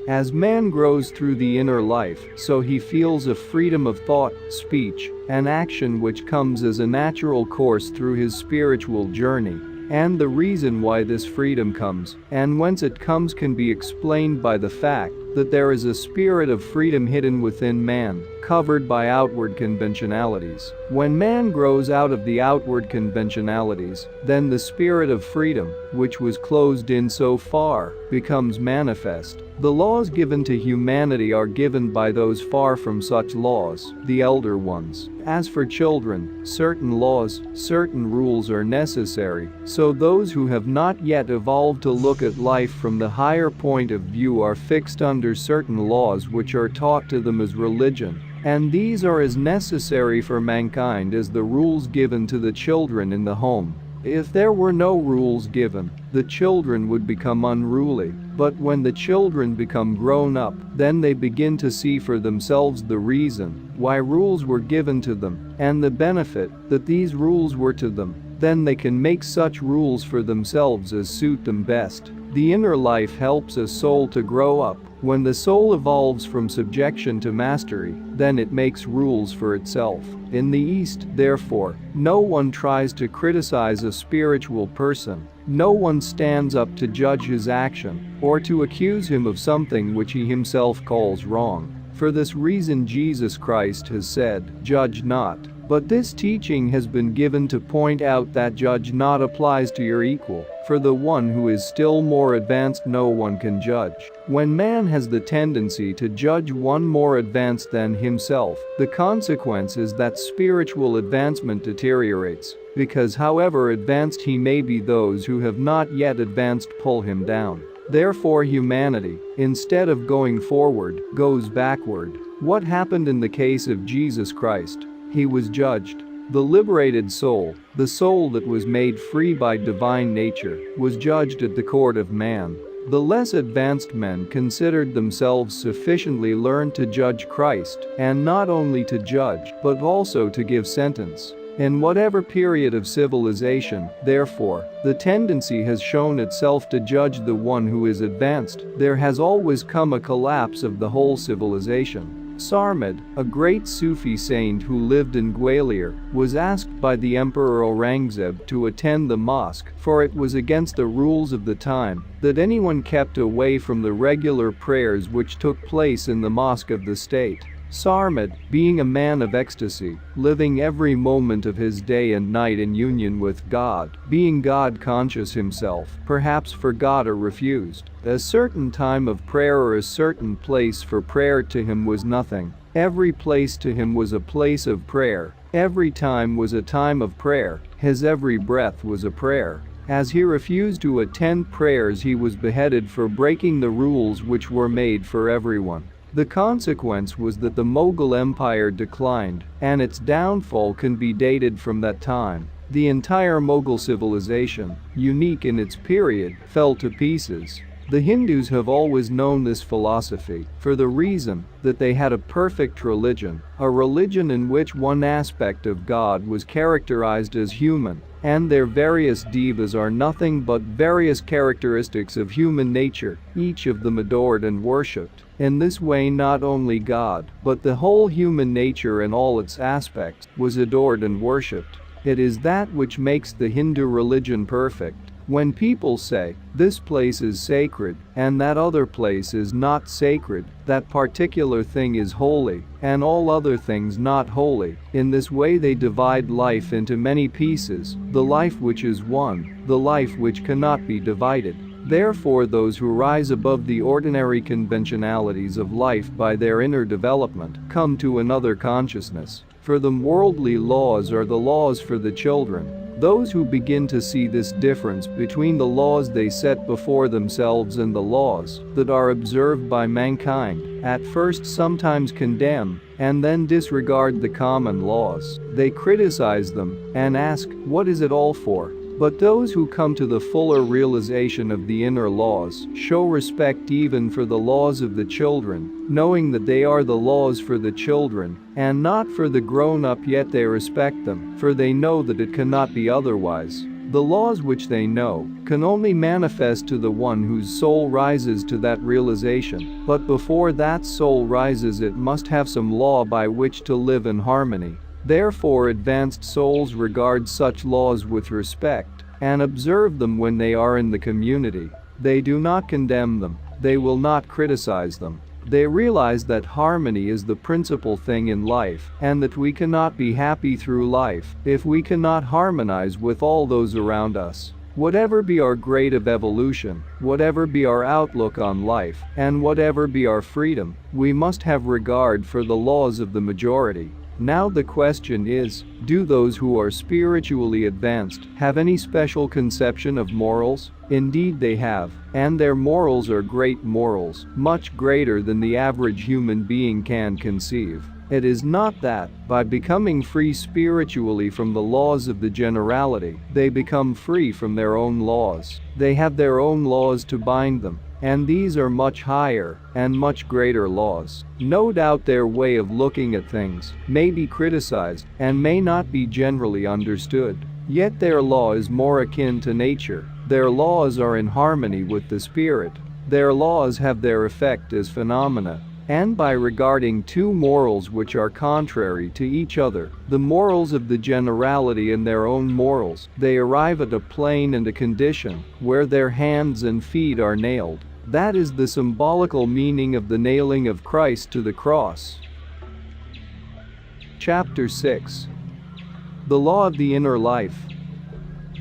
As man grows through the inner life, so he feels a freedom of thought, speech, and action which comes as a natural course through his spiritual journey. And the reason why this freedom comes, and whence it comes, can be explained by the fact that there is a spirit of freedom hidden within man, covered by outward conventionalities. When man grows out of the outward conventionalities, then the spirit of freedom, which was closed in so far, becomes manifest. The laws given to humanity are given by those far from such laws, the elder ones. As for children, certain laws, certain rules are necessary, so those who have not yet evolved to look at life from the higher point of view are fixed under certain laws which are taught to them as religion. And these are as necessary for mankind as the rules given to the children in the home. If there were no rules given, the children would become unruly. But when the children become grown up, then they begin to see for themselves the reason why rules were given to them, and the benefit that these rules were to them. Then they can make such rules for themselves as suit them best. The inner life helps a soul to grow up. When the soul evolves from subjection to mastery, then it makes rules for itself. In the East, therefore, no one tries to criticize a spiritual person. No one stands up to judge his action, or to accuse him of something which he himself calls wrong. For this reason Jesus Christ has said, "Judge not." But this teaching has been given to point out that judge not applies to your equal, For the one who is still more advanced no one can judge. When man has the tendency to judge one more advanced than himself, the consequence is that spiritual advancement deteriorates, because however advanced he may be, those who have not yet advanced pull him down. Therefore humanity, instead of going forward, goes backward. What happened in the case of Jesus Christ? He was judged. The liberated soul, the soul that was made free by divine nature, was judged at the court of man. The less advanced men considered themselves sufficiently learned to judge Christ, and not only to judge, but also to give sentence. In whatever period of civilization, therefore, the tendency has shown itself to judge the one who is advanced, there has always come a collapse of the whole civilization. Sarmad, a great Sufi saint who lived in Gwalior, was asked by the Emperor Aurangzeb to attend the mosque, for it was against the rules of the time that anyone kept away from the regular prayers which took place in the mosque of the state. Sarmad, being a man of ecstasy, living every moment of his day and night in union with God, being God-conscious himself, perhaps forgot or refused. A certain time of prayer or a certain place for prayer to him was nothing. Every place to him was a place of prayer. Every time was a time of prayer. His every breath was a prayer. As he refused to attend prayers, he was beheaded for breaking the rules which were made for everyone. The consequence was that the Mughal Empire declined, and its downfall can be dated from that time. The entire Mughal civilization, unique in its period, fell to pieces. The Hindus have always known this philosophy, for the reason that they had a perfect religion, a religion in which one aspect of God was characterized as human, and their various devas are nothing but various characteristics of human nature, each of them adored and worshipped. In this way not only God, but the whole human nature in all its aspects was adored and worshipped. It is that which makes the Hindu religion perfect. When people say, this place is sacred, and that other place is not sacred, that particular thing is holy, and all other things not holy, in this way they divide life into many pieces, the life which is one, the life which cannot be divided. Therefore those who rise above the ordinary conventionalities of life by their inner development come to another consciousness. For them worldly laws are the laws for the children. Those who begin to see this difference between the laws they set before themselves and the laws that are observed by mankind, at first sometimes condemn, and then disregard the common laws. They criticize them and ask, what is it all for? But those who come to the fuller realization of the inner laws show respect even for the laws of the children, knowing that they are the laws for the children and not for the grown-up, yet they respect them, for they know that it cannot be otherwise. The laws which they know can only manifest to the one whose soul rises to that realization, but before that soul rises it must have some law by which to live in harmony. Therefore advanced souls regard such laws with respect and observe them when they are in the community. They do not condemn them. They will not criticize them. They realize that harmony is the principal thing in life and that we cannot be happy through life if we cannot harmonize with all those around us. Whatever be our grade of evolution, whatever be our outlook on life, and whatever be our freedom, we must have regard for the laws of the majority. Now the question is, do those who are spiritually advanced have any special conception of morals? Indeed they have, and their morals are great morals, much greater than the average human being can conceive. It is not that, by becoming free spiritually from the laws of the generality, they become free from their own laws. They have their own laws to bind them, and these are much higher and much greater laws. No doubt their way of looking at things may be criticized and may not be generally understood. Yet their law is more akin to nature. Their laws are in harmony with the spirit. Their laws have their effect as phenomena. And by regarding two morals which are contrary to each other, the morals of the generality and their own morals, they arrive at a plane and a condition where their hands and feet are nailed. That is the symbolical meaning of the nailing of Christ to the cross. Chapter 6. The Law of the Inner Life.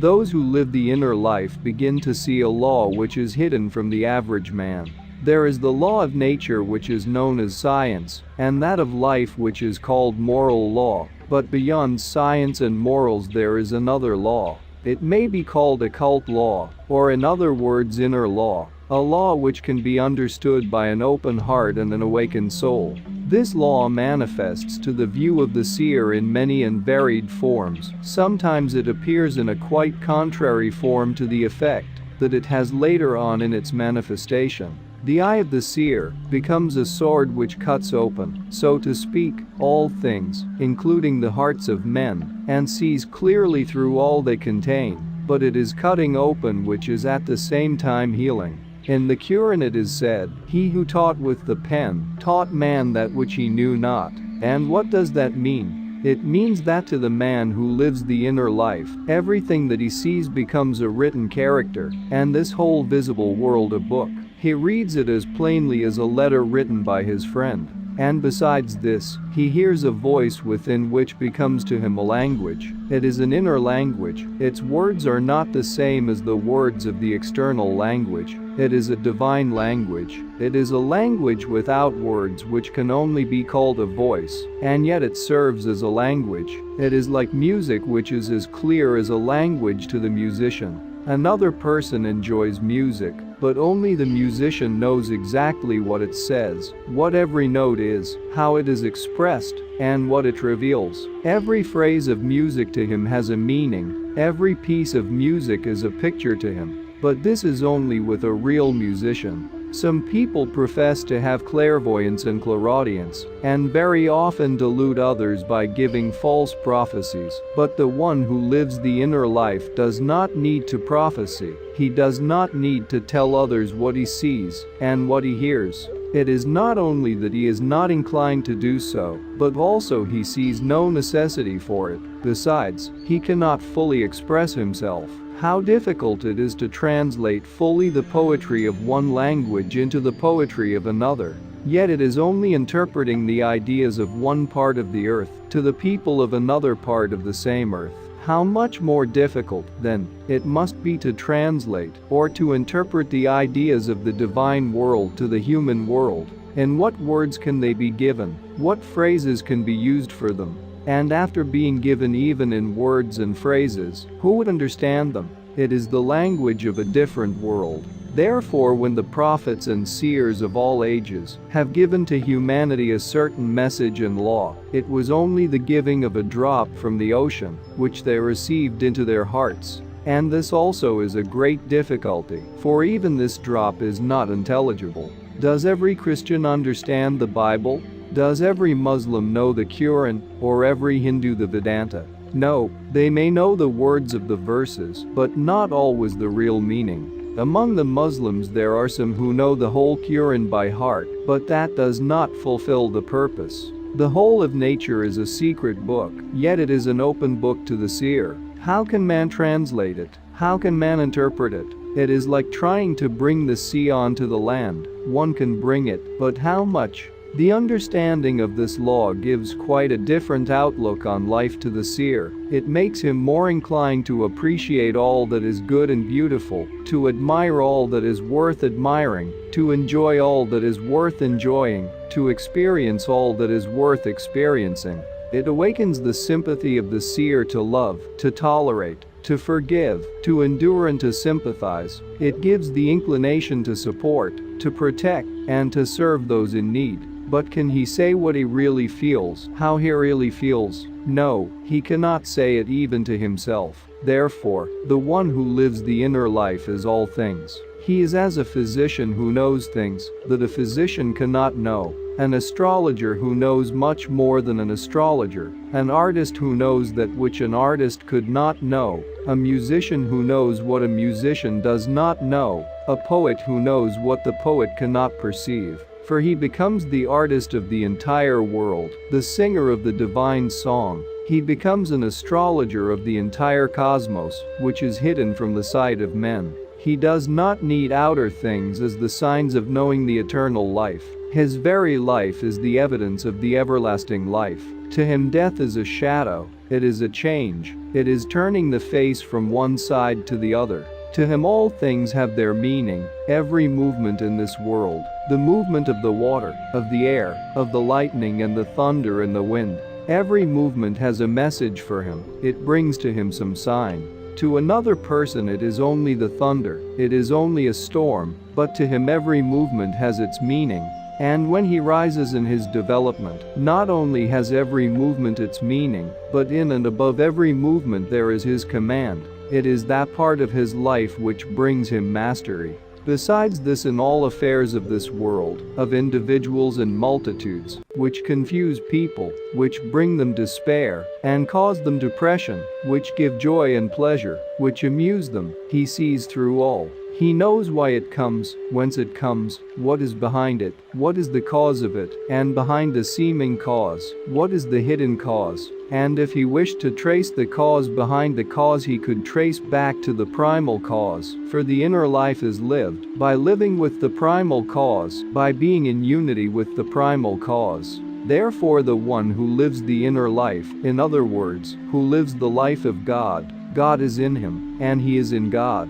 Those who live the inner life begin to see a law which is hidden from the average man. There is the law of nature which is known as science, and that of life which is called moral law, but beyond science and morals there is another law. It may be called occult law, or in other words inner law, a law which can be understood by an open heart and an awakened soul. This law manifests to the view of the seer in many and varied forms. Sometimes it appears in a quite contrary form to the effect that it has later on in its manifestation. The eye of the seer becomes a sword which cuts open, so to speak, all things, including the hearts of men, and sees clearly through all they contain, but it is cutting open which is at the same time healing. In the Quran it is said, "He who taught with the pen taught man that which he knew not." And what does that mean? It means that to the man who lives the inner life, everything that he sees becomes a written character, and this whole visible world a book. He reads it as plainly as a letter written by his friend. And besides this, he hears a voice within which becomes to him a language. It is an inner language. Its words are not the same as the words of the external language. It is a divine language. It is a language without words which can only be called a voice, and yet it serves as a language. It is like music which is as clear as a language to the musician. Another person enjoys music, but only the musician knows exactly what it says, what every note is, how it is expressed, and what it reveals. Every phrase of music to him has a meaning, every piece of music is a picture to him. But this is only with a real musician. Some people profess to have clairvoyance and clairaudience, and very often delude others by giving false prophecies. But the one who lives the inner life does not need to prophesy. He does not need to tell others what he sees and what he hears. It is not only that he is not inclined to do so, but also he sees no necessity for it. Besides, he cannot fully express himself. How difficult it is to translate fully the poetry of one language into the poetry of another. Yet it is only interpreting the ideas of one part of the earth to the people of another part of the same earth. How much more difficult, then, it must be to translate or to interpret the ideas of the divine world to the human world. In what words can they be given? What phrases can be used for them? And after being given even in words and phrases, who would understand them? It is the language of a different world. Therefore, when the prophets and seers of all ages have given to humanity a certain message and law, it was only the giving of a drop from the ocean, which they received into their hearts. And this also is a great difficulty, for even this drop is not intelligible. Does every Christian understand the Bible? Does every Muslim know the Quran, or every Hindu the Vedanta? No, they may know the words of the verses, but not always the real meaning. Among the Muslims there are some who know the whole Quran by heart, but that does not fulfill the purpose. The whole of nature is a secret book, yet it is an open book to the seer. How can man translate it? How can man interpret it? It is like trying to bring the sea onto the land. One can bring it, but how much? The understanding of this law gives quite a different outlook on life to the seer. It makes him more inclined to appreciate all that is good and beautiful, to admire all that is worth admiring, to enjoy all that is worth enjoying, to experience all that is worth experiencing. It awakens the sympathy of the seer to love, to tolerate, to forgive, to endure and to sympathize. It gives the inclination to support, to protect, and to serve those in need. But can he say what he really feels, how he really feels? No, he cannot say it even to himself. Therefore, the one who lives the inner life is all things. He is as a physician who knows things that a physician cannot know, an astrologer who knows much more than an astrologer, an artist who knows that which an artist could not know, a musician who knows what a musician does not know, a poet who knows what the poet cannot perceive. For he becomes the artist of the entire world, the singer of the divine song. He becomes an astrologer of the entire cosmos, which is hidden from the sight of men. He does not need outer things as the signs of knowing the eternal life. His very life is the evidence of the everlasting life. To him death is a shadow, it is a change, it is turning the face from one side to the other. To him all things have their meaning, every movement in this world, the movement of the water, of the air, of the lightning and the thunder and the wind. Every movement has a message for him, it brings to him some sign. To another person it is only the thunder, it is only a storm, but to him every movement has its meaning. And when he rises in his development, not only has every movement its meaning, but in and above every movement there is his command. It is that part of his life which brings him mastery. Besides this, in all affairs of this world, of individuals and multitudes, which confuse people, which bring them despair, and cause them depression, which give joy and pleasure, which amuse them, he sees through all. He knows why it comes, whence it comes, what is behind it, what is the cause of it, and behind the seeming cause, what is the hidden cause. And if he wished to trace the cause behind the cause, he could trace back to the primal cause, for the inner life is lived by living with the primal cause, by being in unity with the primal cause. Therefore the one who lives the inner life, in other words, who lives the life of God, God is in him, and he is in God.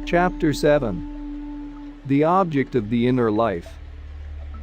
Chapter 7. The object of the inner life.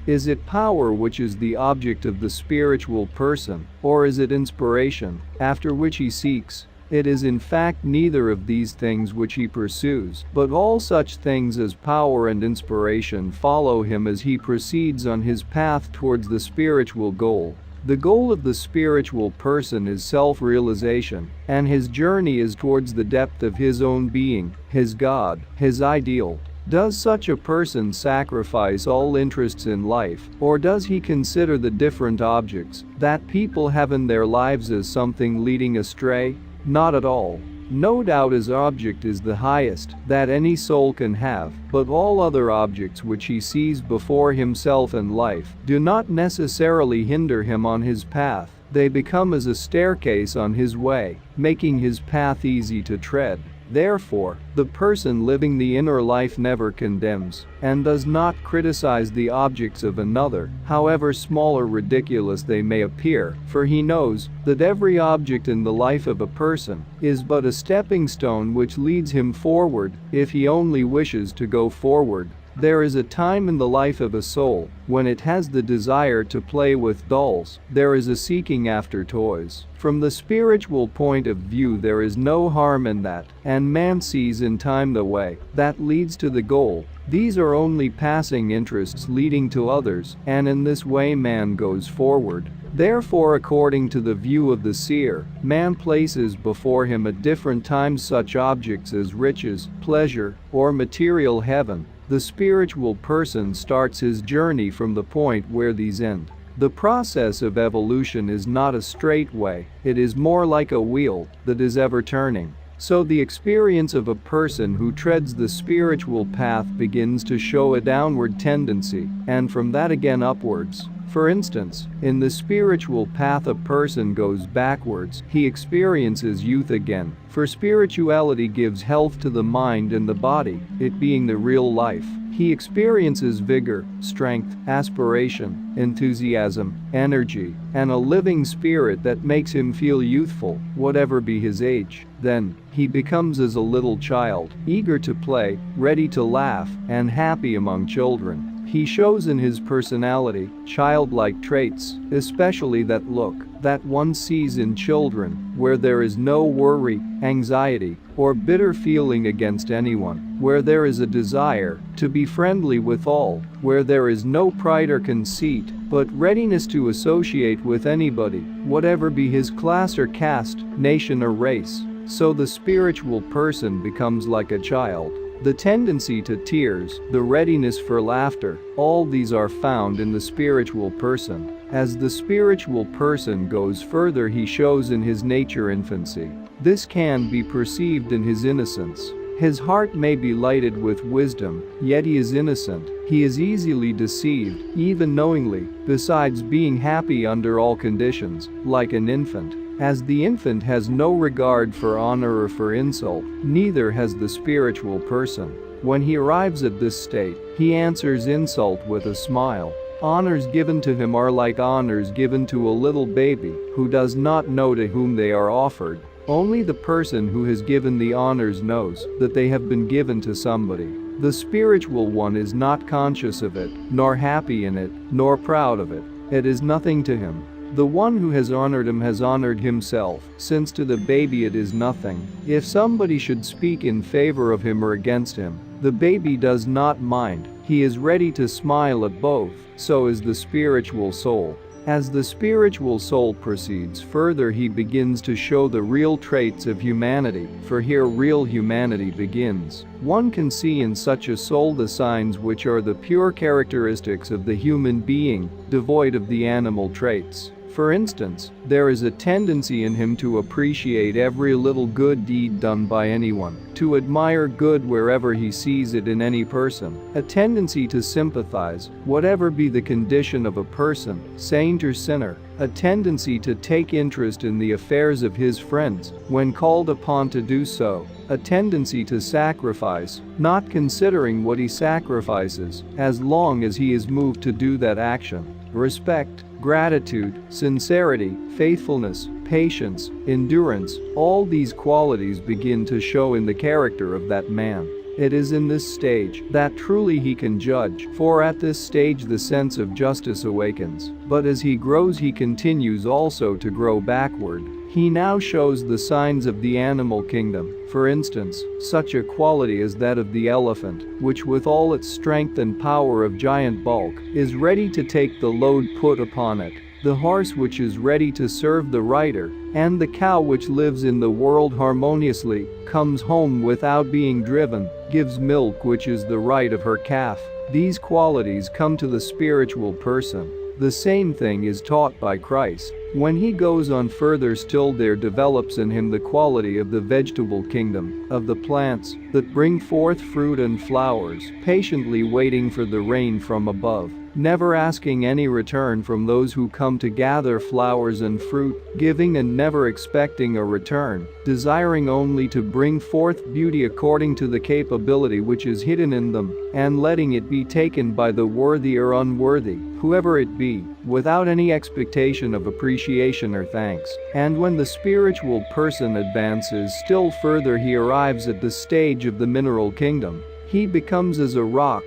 Is it power which is the object of the spiritual person, or is it inspiration, after which he seeks? It is in fact neither of these things which he pursues, but all such things as power and inspiration follow him as he proceeds on his path towards the spiritual goal. The goal of the spiritual person is self-realization, and his journey is towards the depth of his own being, his God, his ideal. Does such a person sacrifice all interests in life, or does he consider the different objects that people have in their lives as something leading astray? Not at all. No doubt his object is the highest that any soul can have, but all other objects which he sees before himself in life do not necessarily hinder him on his path. They become as a staircase on his way, making his path easy to tread. Therefore, the person living the inner life never condemns and does not criticize the objects of another, however small or ridiculous they may appear, for he knows that every object in the life of a person is but a stepping stone which leads him forward, if he only wishes to go forward. There is a time in the life of a soul when it has the desire to play with dolls. There is a seeking after toys. From the spiritual point of view, there is no harm in that, and man sees in time the way that leads to the goal. These are only passing interests leading to others, and in this way man goes forward. Therefore, according to the view of the seer, man places before him at different times such objects as riches, pleasure, or material heaven. The spiritual person starts his journey from the point where these end. The process of evolution is not a straight way, it is more like a wheel that is ever turning. So the experience of a person who treads the spiritual path begins to show a downward tendency, and from that again upwards. For instance, in the spiritual path a person goes backwards, he experiences youth again, for spirituality gives health to the mind and the body, it being the real life. He experiences vigor, strength, aspiration, enthusiasm, energy, and a living spirit that makes him feel youthful, whatever be his age. Then, he becomes as a little child, eager to play, ready to laugh, and happy among children. He shows in his personality childlike traits, especially that look that one sees in children, where there is no worry, anxiety, or bitter feeling against anyone, where there is a desire to be friendly with all, where there is no pride or conceit, but readiness to associate with anybody, whatever be his class or caste, nation or race. So the spiritual person becomes like a child. The tendency to tears, the readiness for laughter, all these are found in the spiritual person. As the spiritual person goes further, he shows in his nature infancy. This can be perceived in his innocence. His heart may be lighted with wisdom, yet he is innocent. He is easily deceived, even knowingly, besides being happy under all conditions, like an infant. As the infant has no regard for honor or for insult, neither has the spiritual person. When he arrives at this state, he answers insult with a smile. Honors given to him are like honors given to a little baby who does not know to whom they are offered. Only the person who has given the honors knows that they have been given to somebody. The spiritual one is not conscious of it, nor happy in it, nor proud of it. It is nothing to him. The one who has honored him has honored himself, since to the baby it is nothing. If somebody should speak in favor of him or against him, the baby does not mind. He is ready to smile at both. So is the spiritual soul. As the spiritual soul proceeds further, he begins to show the real traits of humanity, for here real humanity begins. One can see in such a soul the signs which are the pure characteristics of the human being, devoid of the animal traits. For instance, there is a tendency in him to appreciate every little good deed done by anyone, to admire good wherever he sees it in any person, a tendency to sympathize, whatever be the condition of a person, saint or sinner, a tendency to take interest in the affairs of his friends, when called upon to do so, a tendency to sacrifice, not considering what he sacrifices, as long as he is moved to do that action. Respect, gratitude, sincerity, faithfulness, patience, endurance, all these qualities begin to show in the character of that man. It is in this stage that truly he can judge, for at this stage the sense of justice awakens. But as he grows, he continues also to grow backward. He now shows the signs of the animal kingdom, for instance, such a quality as that of the elephant, which with all its strength and power of giant bulk, is ready to take the load put upon it, the horse which is ready to serve the rider, and the cow which lives in the world harmoniously, comes home without being driven, gives milk which is the right of her calf. These qualities come to the spiritual person. The same thing is taught by Christ. When he goes on further still, there develops in him the quality of the vegetable kingdom, of the plants that bring forth fruit and flowers, patiently waiting for the rain from above, never asking any return from those who come to gather flowers and fruit, giving and never expecting a return, desiring only to bring forth beauty according to the capability which is hidden in them, and letting it be taken by the worthy or unworthy, whoever it be, without any expectation of appreciation or thanks. And when the spiritual person advances still further, he arrives at the stage of the mineral kingdom. He becomes as a rock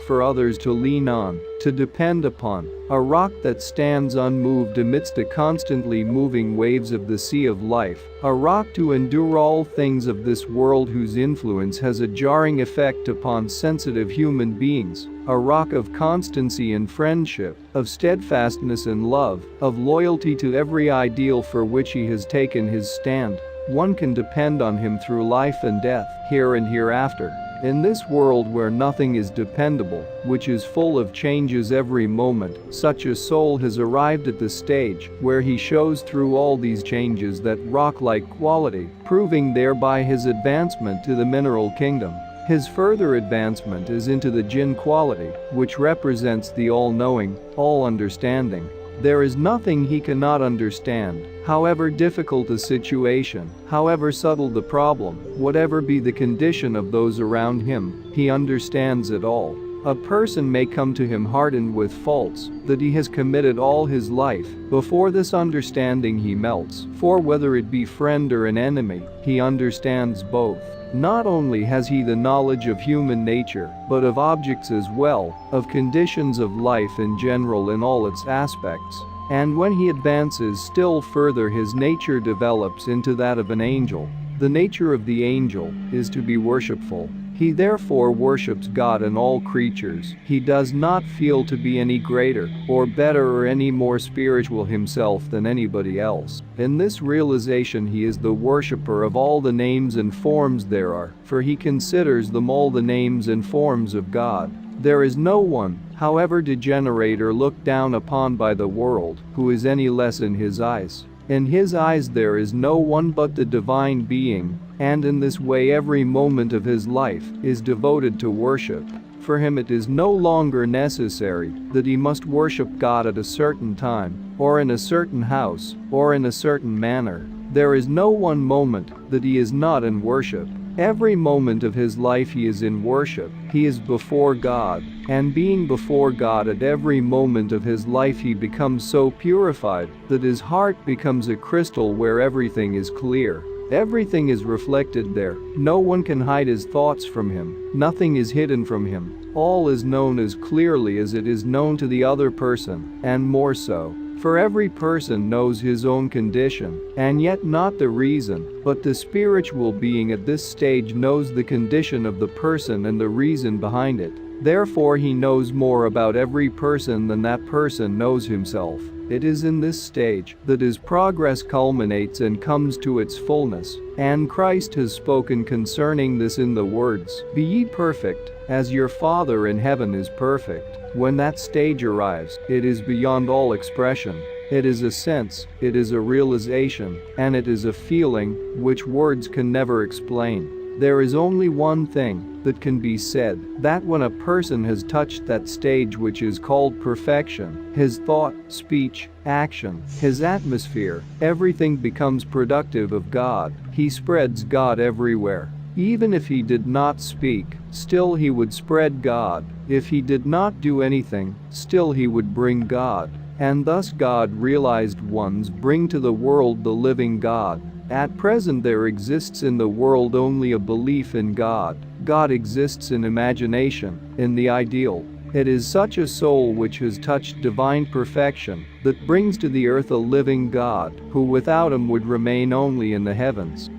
for others to lean on, to depend upon, a rock that stands unmoved amidst the constantly moving waves of the sea of life, a rock to endure all things of this world whose influence has a jarring effect upon sensitive human beings, a rock of constancy and friendship, of steadfastness and love, of loyalty to every ideal for which he has taken his stand. One can depend on him through life and death, here and hereafter. In this world where nothing is dependable, which is full of changes every moment, such a soul has arrived at the stage where he shows through all these changes that rock-like quality, proving thereby his advancement to the mineral kingdom. His further advancement is into the jinn quality, which represents the all-knowing, all-understanding. There is nothing he cannot understand, however difficult the situation, however subtle the problem, whatever be the condition of those around him, he understands it all. A person may come to him hardened with faults that he has committed all his life. Before this understanding he melts, for whether it be friend or an enemy, he understands both. Not only has he the knowledge of human nature, but of objects as well, of conditions of life in general in all its aspects. And when he advances still further, his nature develops into that of an angel. The nature of the angel is to be worshipful. He therefore worships God and all creatures. He does not feel to be any greater or better or any more spiritual himself than anybody else. In this realization he is the worshipper of all the names and forms there are, for he considers them all the names and forms of God. There is no one, however degenerate or looked down upon by the world, who is any less in his eyes. In his eyes there is no one but the divine being, and in this way every moment of his life is devoted to worship. For him it is no longer necessary that he must worship God at a certain time, or in a certain house, or in a certain manner. There is no one moment that he is not in worship. Every moment of his life he is in worship. He is before God, and being before God at every moment of his life he becomes so purified that his heart becomes a crystal where everything is clear. Everything is reflected there. No one can hide his thoughts from him. Nothing is hidden from him. All is known as clearly as it is known to the other person, and more so. For every person knows his own condition, and yet not the reason, but the spiritual being at this stage knows the condition of the person and the reason behind it. Therefore he knows more about every person than that person knows himself. It is in this stage that his progress culminates and comes to its fullness, and Christ has spoken concerning this in the words, "Be ye perfect, as your Father in heaven is perfect." When that stage arrives, it is beyond all expression. It is a sense, it is a realization, and it is a feeling which words can never explain. There is only one thing that can be said, that when a person has touched that stage which is called perfection, his thought, speech, action, his atmosphere, everything becomes productive of God. He spreads God everywhere. Even if he did not speak, still he would spread God. If he did not do anything, still he would bring God. And thus God realized ones bring to the world the living God. At present there exists in the world only a belief in God. God exists in imagination, in the ideal. It is such a soul which has touched divine perfection that brings to the earth a living God, who without him would remain only in the heavens.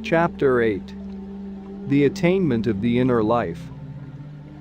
Chapter 8. The Attainment of the Inner Life.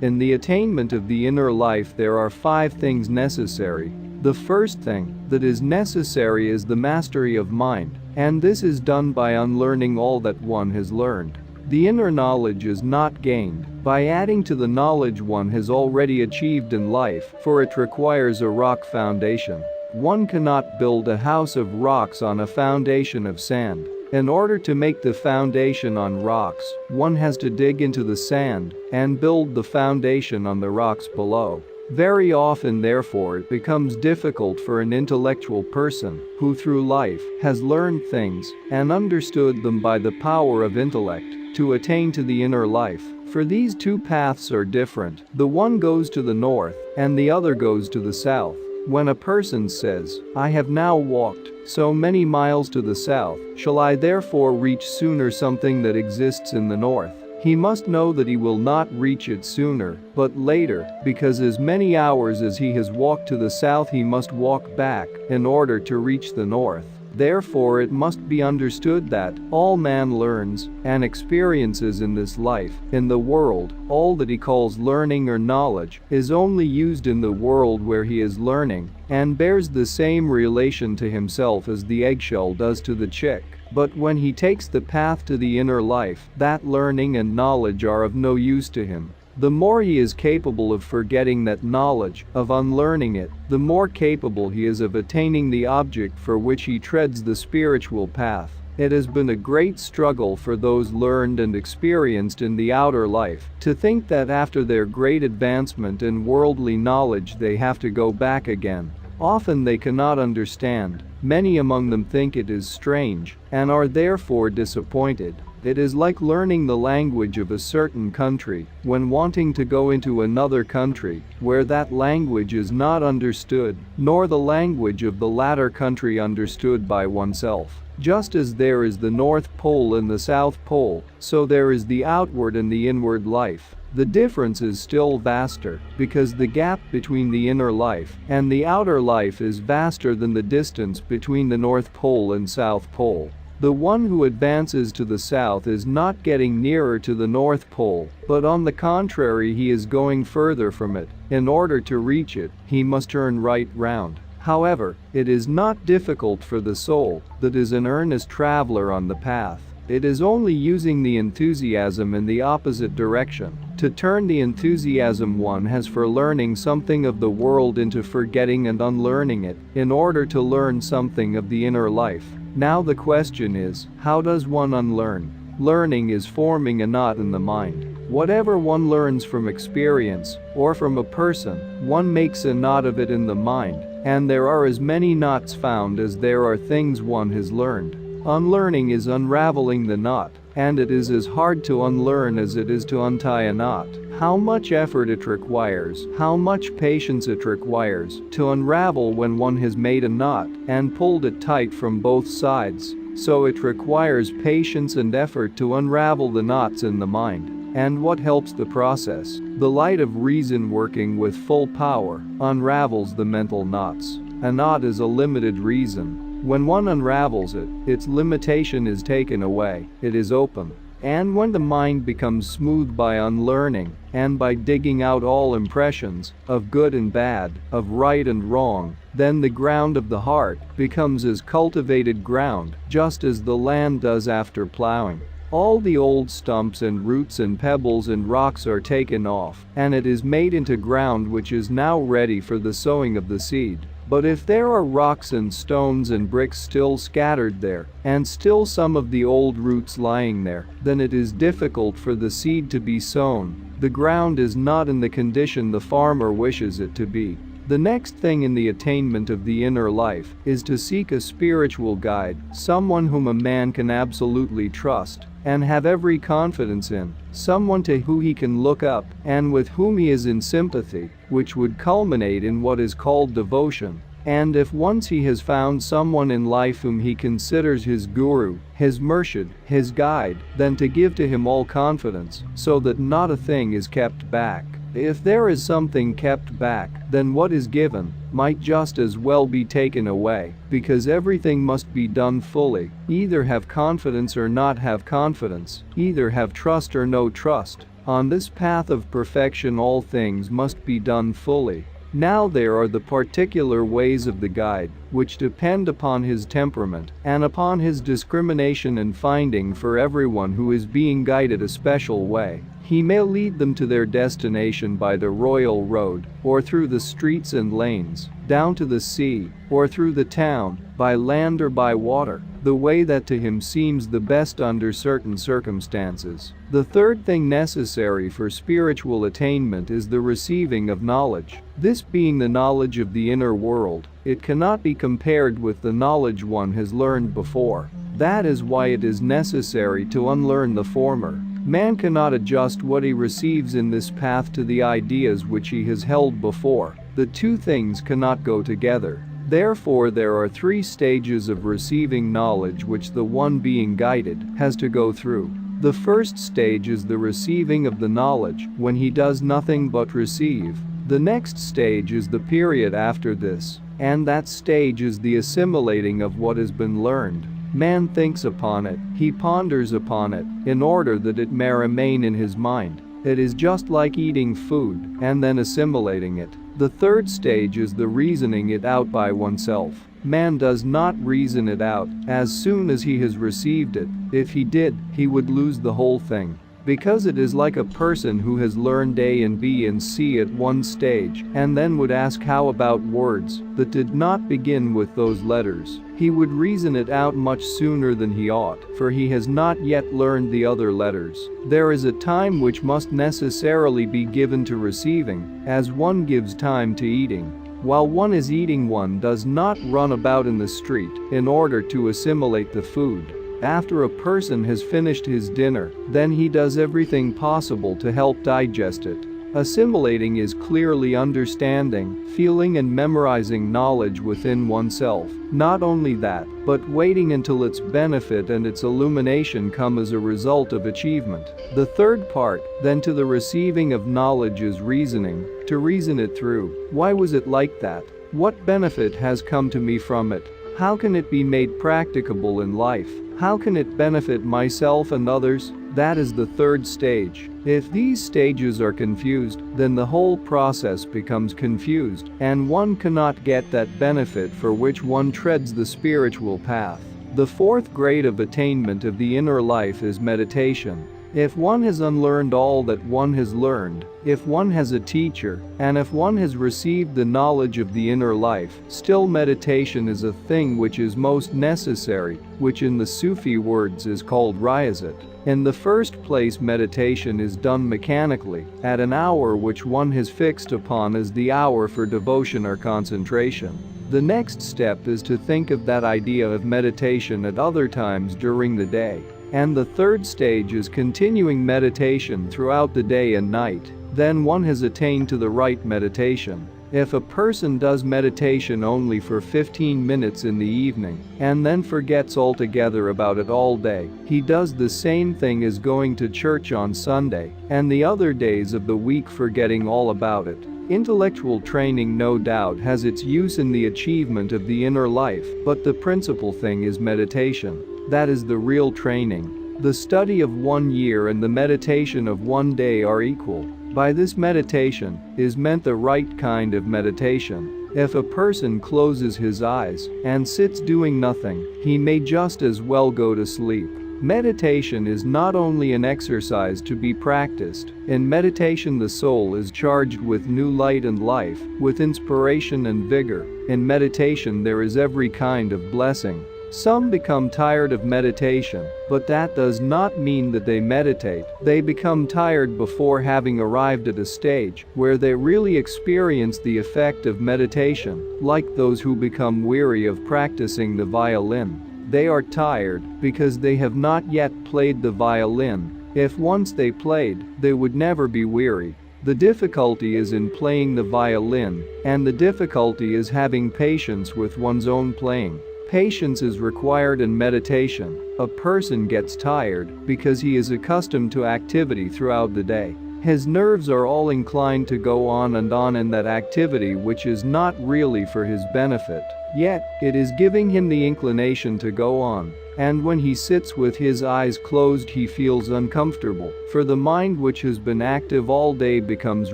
In the attainment of the inner life there are 5 things necessary. The first thing that is necessary is the mastery of mind, and this is done by unlearning all that one has learned. The inner knowledge is not gained by adding to the knowledge one has already achieved in life, for it requires a rock foundation. One cannot build a house of rocks on a foundation of sand. In order to make the foundation on rocks, one has to dig into the sand and build the foundation on the rocks below. Very often, therefore, it becomes difficult for an intellectual person who through life has learned things and understood them by the power of intellect to attain to the inner life. For these 2 paths are different. The one goes to the north and the other goes to the south. When a person says, "I have now walked so many miles to the south, shall I therefore reach sooner something that exists in the north?" He must know that he will not reach it sooner, but later, because as many hours as he has walked to the south he must walk back in order to reach the north. Therefore it must be understood that all man learns and experiences in this life, in the world, all that he calls learning or knowledge, is only used in the world where he is learning, and bears the same relation to himself as the eggshell does to the chick. But when he takes the path to the inner life, that learning and knowledge are of no use to him. The more he is capable of forgetting that knowledge, of unlearning it, the more capable he is of attaining the object for which he treads the spiritual path. It has been a great struggle for those learned and experienced in the outer life to think that after their great advancement in worldly knowledge they have to go back again. Often they cannot understand. Many among them think it is strange and are therefore disappointed. It is like learning the language of a certain country when wanting to go into another country where that language is not understood, nor the language of the latter country understood by oneself. Just as there is the North Pole and the South Pole, so there is the outward and the inward life. The difference is still vaster, because the gap between the inner life and the outer life is vaster than the distance between the North Pole and South Pole. The one who advances to the south is not getting nearer to the North Pole, but on the contrary he is going further from it. In order to reach it, he must turn right round. However, it is not difficult for the soul that is an earnest traveler on the path. It is only using the enthusiasm in the opposite direction to turn the enthusiasm one has for learning something of the world into forgetting and unlearning it in order to learn something of the inner life. Now the question is, how does one unlearn? Learning is forming a knot in the mind. Whatever one learns from experience or from a person, one makes a knot of it in the mind, and there are as many knots found as there are things one has learned. Unlearning is unraveling the knot, and it is as hard to unlearn as it is to untie a knot. How much effort it requires, how much patience it requires to unravel when one has made a knot and pulled it tight from both sides. So it requires patience and effort to unravel the knots in the mind. And what helps the process? The light of reason working with full power unravels the mental knots. A knot is a limited reason. When one unravels it, its limitation is taken away, it is open. And when the mind becomes smooth by unlearning, and by digging out all impressions, of good and bad, of right and wrong, then the ground of the heart becomes as cultivated ground, just as the land does after plowing. All the old stumps and roots and pebbles and rocks are taken off, and it is made into ground which is now ready for the sowing of the seed. But if there are rocks and stones and bricks still scattered there, and still some of the old roots lying there, then it is difficult for the seed to be sown. The ground is not in the condition the farmer wishes it to be. The next thing in the attainment of the inner life is to seek a spiritual guide, someone whom a man can absolutely trust and have every confidence in, someone to whom he can look up and with whom he is in sympathy, which would culminate in what is called devotion. And if once he has found someone in life whom he considers his guru, his murshid, his guide, then to give to him all confidence, so that not a thing is kept back. If there is something kept back, then what is given might just as well be taken away, because everything must be done fully. Either have confidence or not have confidence, either have trust or no trust. On this path of perfection all things must be done fully. Now there are the particular ways of the guide, which depend upon his temperament and upon his discrimination and finding for everyone who is being guided a special way. He may lead them to their destination by the royal road, or through the streets and lanes, down to the sea, or through the town, by land or by water, the way that to him seems the best under certain circumstances. The third thing necessary for spiritual attainment is the receiving of knowledge. This being the knowledge of the inner world, it cannot be compared with the knowledge one has learned before. That is why it is necessary to unlearn the former. Man cannot adjust what he receives in this path to the ideas which he has held before. The two things cannot go together. Therefore there are three stages of receiving knowledge which the one being guided has to go through. The first stage is the receiving of the knowledge, when he does nothing but receive. The next stage is the period after this, and that stage is the assimilating of what has been learned. Man thinks upon it, he ponders upon it, in order that it may remain in his mind. It is just like eating food and then assimilating it. The third stage is the reasoning it out by oneself. Man does not reason it out as soon as he has received it. If he did, he would lose the whole thing. Because it is like a person who has learned A and B and C at one stage and then would ask how about words that did not begin with those letters. He would reason it out much sooner than he ought, for he has not yet learned the other letters. There is a time which must necessarily be given to receiving, as one gives time to eating. While one is eating, one does not run about in the street in order to assimilate the food. After a person has finished his dinner, then he does everything possible to help digest it. Assimilating is clearly understanding, feeling and memorizing knowledge within oneself. Not only that, but waiting until its benefit and its illumination come as a result of achievement. The third part, then, to the receiving of knowledge is reasoning, to reason it through. Why was it like that? What benefit has come to me from it? How can it be made practicable in life? How can it benefit myself and others? That is the third stage. If these stages are confused, then the whole process becomes confused, and one cannot get that benefit for which one treads the spiritual path. The fourth grade of attainment of the inner life is meditation. If one has unlearned all that one has learned, if one has a teacher, and if one has received the knowledge of the inner life, still meditation is a thing which is most necessary, which in the Sufi words is called riyazat. In the first place, meditation is done mechanically, at an hour which one has fixed upon as the hour for devotion or concentration. The next step is to think of that idea of meditation at other times during the day. And the third stage is continuing meditation throughout the day and night. Then one has attained to the right meditation. If a person does meditation only for 15 minutes in the evening and then forgets altogether about it all day, he does the same thing as going to church on Sunday and the other days of the week forgetting all about it. Intellectual training no doubt has its use in the achievement of the inner life, but the principal thing is meditation. That is the real training. The study of 1 year and the meditation of 1 day are equal. By this meditation is meant the right kind of meditation. If a person closes his eyes and sits doing nothing, he may just as well go to sleep. Meditation is not only an exercise to be practiced. In meditation the soul is charged with new light and life, with inspiration and vigor. In meditation there is every kind of blessing. Some become tired of meditation, but that does not mean that they meditate. They become tired before having arrived at a stage where they really experience the effect of meditation, like those who become weary of practicing the violin. They are tired because they have not yet played the violin. If once they played, they would never be weary. The difficulty is in playing the violin, and the difficulty is having patience with one's own playing. Patience is required in meditation. A person gets tired because he is accustomed to activity throughout the day. His nerves are all inclined to go on in that activity which is not really for his benefit. Yet, it is giving him the inclination to go on. And when he sits with his eyes closed he feels uncomfortable, for the mind which has been active all day becomes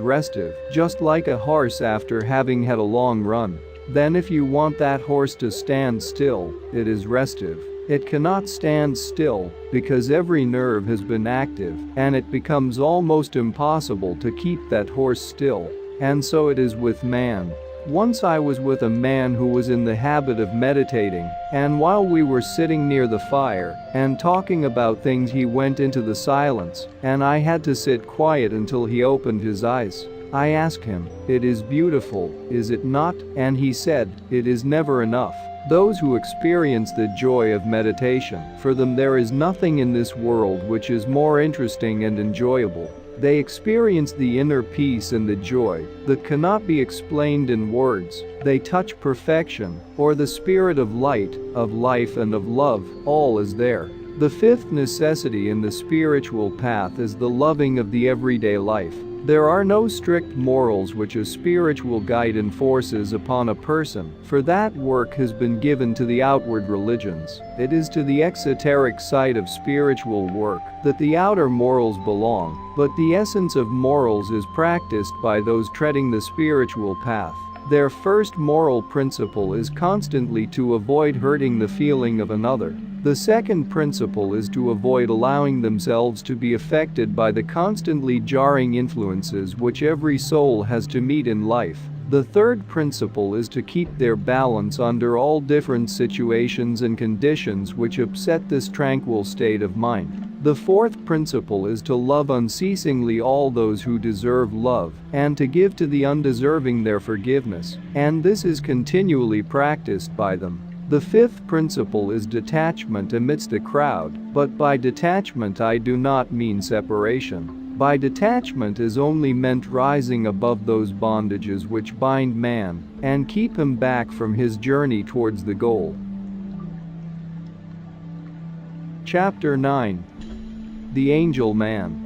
restive, just like a horse after having had a long run. Then if you want that horse to stand still, it is restive. It cannot stand still because every nerve has been active, and it becomes almost impossible to keep that horse still. And so it is with man. Once I was with a man who was in the habit of meditating, and while we were sitting near the fire and talking about things he went into the silence, and I had to sit quiet until he opened his eyes. I asked him, "It is beautiful, is it not?" And he said, "It is never enough." Those who experience the joy of meditation, for them there is nothing in this world which is more interesting and enjoyable. They experience the inner peace and the joy that cannot be explained in words. They touch perfection, or the spirit of light, of life and of love, all is there. The fifth necessity in the spiritual path is the loving of the everyday life. There are no strict morals which a spiritual guide enforces upon a person, for that work has been given to the outward religions. It is to the exoteric side of spiritual work that the outer morals belong, but the essence of morals is practiced by those treading the spiritual path. Their first moral principle is constantly to avoid hurting the feeling of another. The second principle is to avoid allowing themselves to be affected by the constantly jarring influences which every soul has to meet in life. The third principle is to keep their balance under all different situations and conditions which upset this tranquil state of mind. The fourth principle is to love unceasingly all those who deserve love, and to give to the undeserving their forgiveness, and this is continually practiced by them. The fifth principle is detachment amidst the crowd, but by detachment I do not mean separation. By detachment is only meant rising above those bondages which bind man and keep him back from his journey towards the goal. Chapter 9. The Angel Man.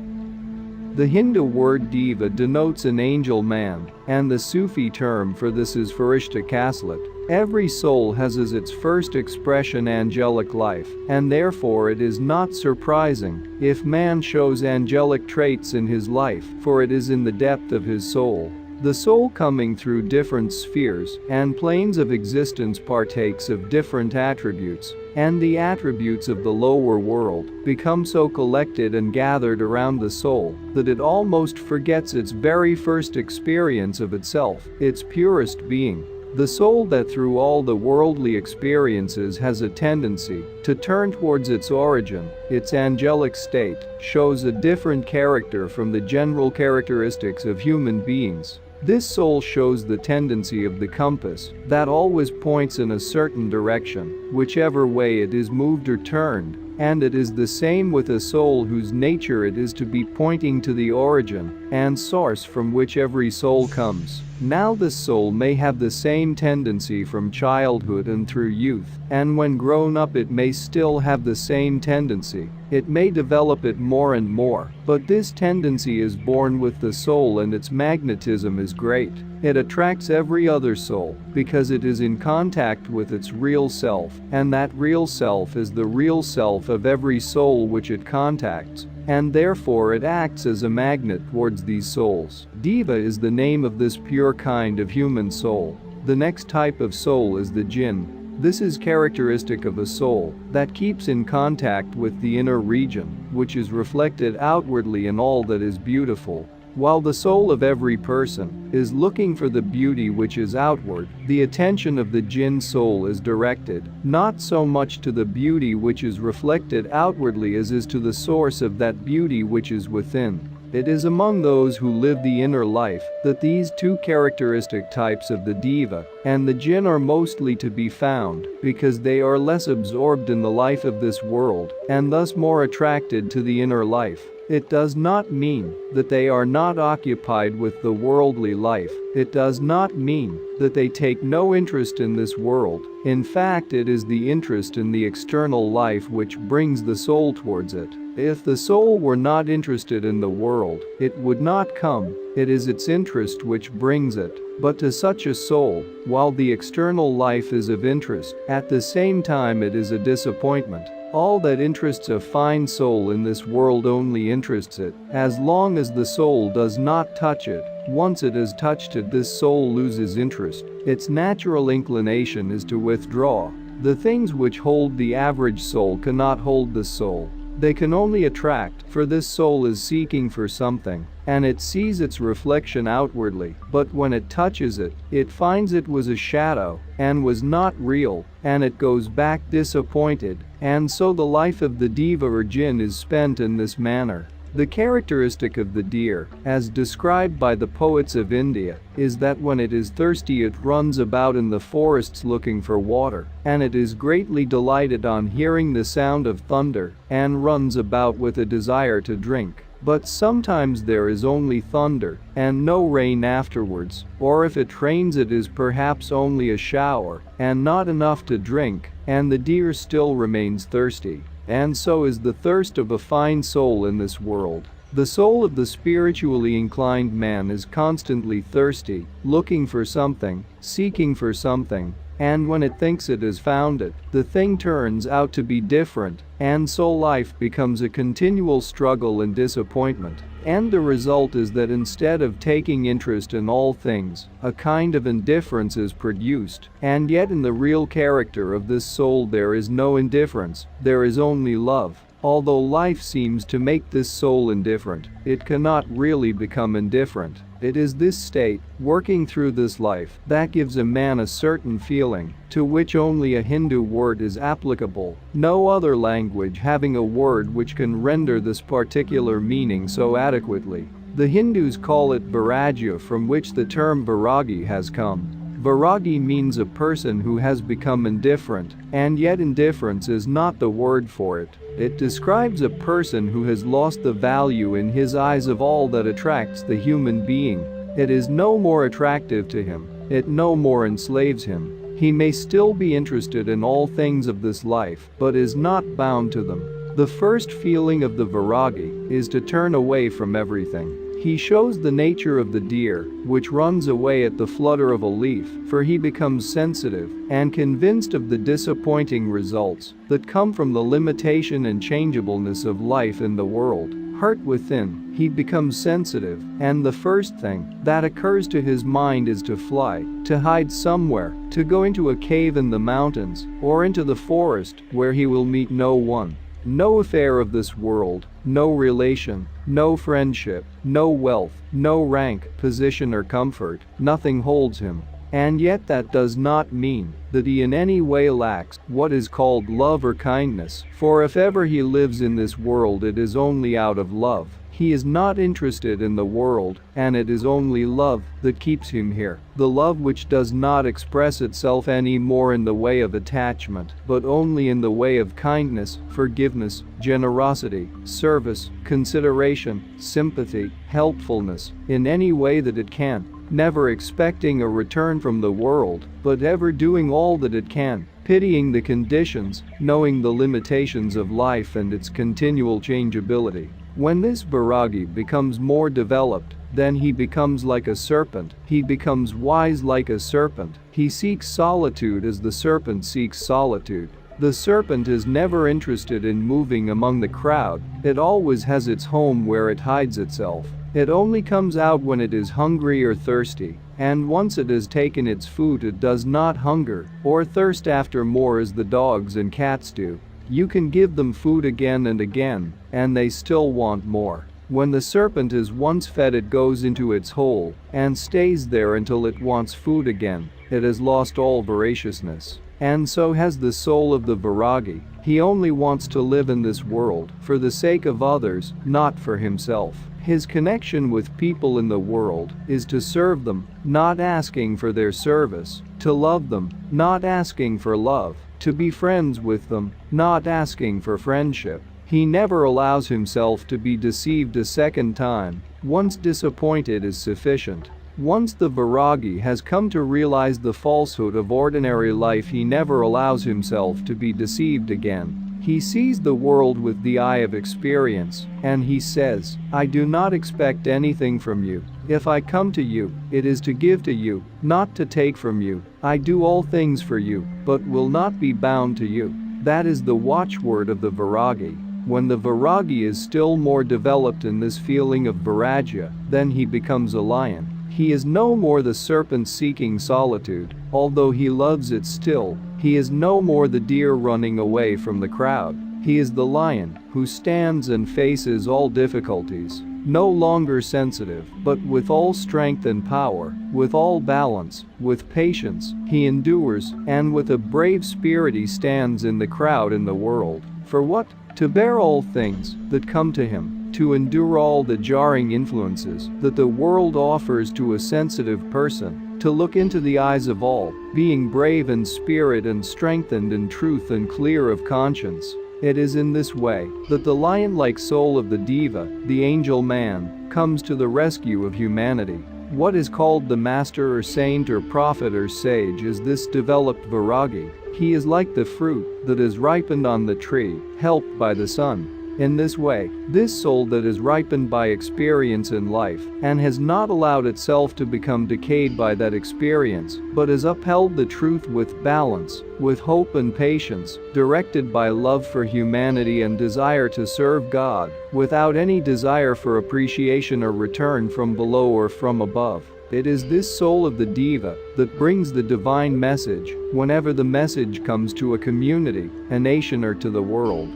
The Hindu word deva denotes an angel man, and the Sufi term for this is farishta kaslat. Every soul has as its first expression angelic life, and therefore it is not surprising if man shows angelic traits in his life, for it is in the depth of his soul. The soul coming through different spheres and planes of existence partakes of different attributes. and the attributes of the lower world become so collected and gathered around the soul that it almost forgets its very first experience of itself, its purest being. The soul that through all the worldly experiences has a tendency to turn towards its origin, its angelic state, shows a different character from the general characteristics of human beings. This soul shows the tendency of the compass that always points in a certain direction, whichever way it is moved or turned, and it is the same with a soul whose nature it is to be pointing to the origin and source from which every soul comes. Now this soul may have the same tendency from childhood and through youth, and when grown up it may still have the same tendency. It may develop it more and more, but this tendency is born with the soul and its magnetism is great. It attracts every other soul because it is in contact with its real self, and that real self is the real self of every soul which it contacts, and therefore it acts as a magnet towards these souls. Deva is the name of this pure kind of human soul. The next type of soul is the jinn. This is characteristic of a soul that keeps in contact with the inner region, which is reflected outwardly in all that is beautiful. While the soul of every person is looking for the beauty which is outward, the attention of the jinn soul is directed not so much to the beauty which is reflected outwardly as is to the source of that beauty which is within. It is among those who live the inner life that these two characteristic types of the deva and the jinn are mostly to be found, because they are less absorbed in the life of this world and thus more attracted to the inner life. It does not mean that they are not occupied with the worldly life. It does not mean that they take no interest in this world. In fact, it is the interest in the external life which brings the soul towards it. If the soul were not interested in the world, it would not come. It is its interest which brings it. But to such a soul, while the external life is of interest, at the same time it is a disappointment. All that interests a fine soul in this world only interests it, as long as the soul does not touch it. Once it has touched it, this soul loses interest. Its natural inclination is to withdraw. The things which hold the average soul cannot hold the soul. They can only attract, for this soul is seeking for something, and it sees its reflection outwardly, but when it touches it, it finds it was a shadow, and was not real, and it goes back disappointed, and so the life of the deva or jinn is spent in this manner. The characteristic of the deer, as described by the poets of India, is that when it is thirsty it runs about in the forests looking for water, and it is greatly delighted on hearing the sound of thunder, and runs about with a desire to drink. But sometimes there is only thunder, and no rain afterwards, or if it rains it is perhaps only a shower, and not enough to drink, and the deer still remains thirsty. And so is the thirst of a fine soul in this world. The soul of the spiritually inclined man is constantly thirsty, looking for something, seeking for something, and when it thinks it has found it, the thing turns out to be different, and so life becomes a continual struggle and disappointment. And the result is that instead of taking interest in all things, a kind of indifference is produced, and yet in the real character of this soul there is no indifference, there is only love. Although life seems to make this soul indifferent, it cannot really become indifferent. It is this state, working through this life, that gives a man a certain feeling, to which only a Hindu word is applicable, no other language having a word which can render this particular meaning so adequately. The Hindus call it vairagya, from which the term vairagi has come. Vairagi means a person who has become indifferent, and yet indifference is not the word for it. It describes a person who has lost the value in his eyes of all that attracts the human being. It is no more attractive to him. It no more enslaves him. He may still be interested in all things of this life, but is not bound to them. The first feeling of the vairagi is to turn away from everything. He shows the nature of the deer, which runs away at the flutter of a leaf, for he becomes sensitive and convinced of the disappointing results that come from the limitation and changeableness of life in the world. heart within, he becomes sensitive, and the first thing that occurs to his mind is to fly, to hide somewhere, to go into a cave in the mountains, or into the forest, where he will meet no one. No affair of this world, no relation, no friendship, no wealth, no rank, position or comfort, nothing holds him. And yet that does not mean that he in any way lacks what is called love or kindness, for if ever he lives in this world it is only out of love. He is not interested in the world, and it is only love that keeps him here. The love which does not express itself any more in the way of attachment, but only in the way of kindness, forgiveness, generosity, service, consideration, sympathy, helpfulness, in any way that it can, never expecting a return from the world, but ever doing all that it can, pitying the conditions, knowing the limitations of life and its continual changeability. When this vairagi becomes more developed, then he becomes like a serpent, he becomes wise like a serpent, he seeks solitude as the serpent seeks solitude. The serpent is never interested in moving among the crowd, it always has its home where it hides itself. It only comes out when it is hungry or thirsty, and once it has taken its food it does not hunger or thirst after more as the dogs and cats do. You can give them food again and again, and they still want more. When the serpent is once fed it goes into its hole and stays there until it wants food again. It has lost all voraciousness. And so has the soul of the vairagi. He only wants to live in this world for the sake of others, not for himself. His connection with people in the world is to serve them, not asking for their service, to love them, not asking for love, to be friends with them, not asking for friendship. He never allows himself to be deceived a second time. Once disappointed is sufficient. Once the vairagi has come to realize the falsehood of ordinary life, he never allows himself to be deceived again. He sees the world with the eye of experience, and he says, I do not expect anything from you. If I come to you, it is to give to you, not to take from you. I do all things for you, but will not be bound to you. That is the watchword of the vairagi. When the vairagi is still more developed in this feeling of vairagya, then he becomes a lion. He is no more the serpent seeking solitude, although he loves it still. He is no more the deer running away from the crowd. He is the lion who stands and faces all difficulties, no longer sensitive, but with all strength and power, with all balance, with patience, he endures, and with a brave spirit he stands in the crowd in the world. For what? To bear all things that come to him, to endure all the jarring influences that the world offers to a sensitive person, to look into the eyes of all, being brave in spirit and strengthened in truth and clear of conscience. It is in this way that the lion-like soul of the Deva, the angel man, comes to the rescue of humanity. What is called the master or saint or prophet or sage is this developed vairagi. He is like the fruit that is ripened on the tree, helped by the sun. In this way, this soul that is ripened by experience in life and has not allowed itself to become decayed by that experience, but has upheld the truth with balance, with hope and patience, directed by love for humanity and desire to serve God, without any desire for appreciation or return from below or from above. It is this soul of the Deva that brings the divine message whenever the message comes to a community, a nation or to the world.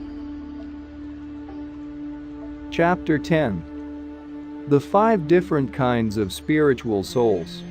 Chapter 10. The 5 different kinds of spiritual souls.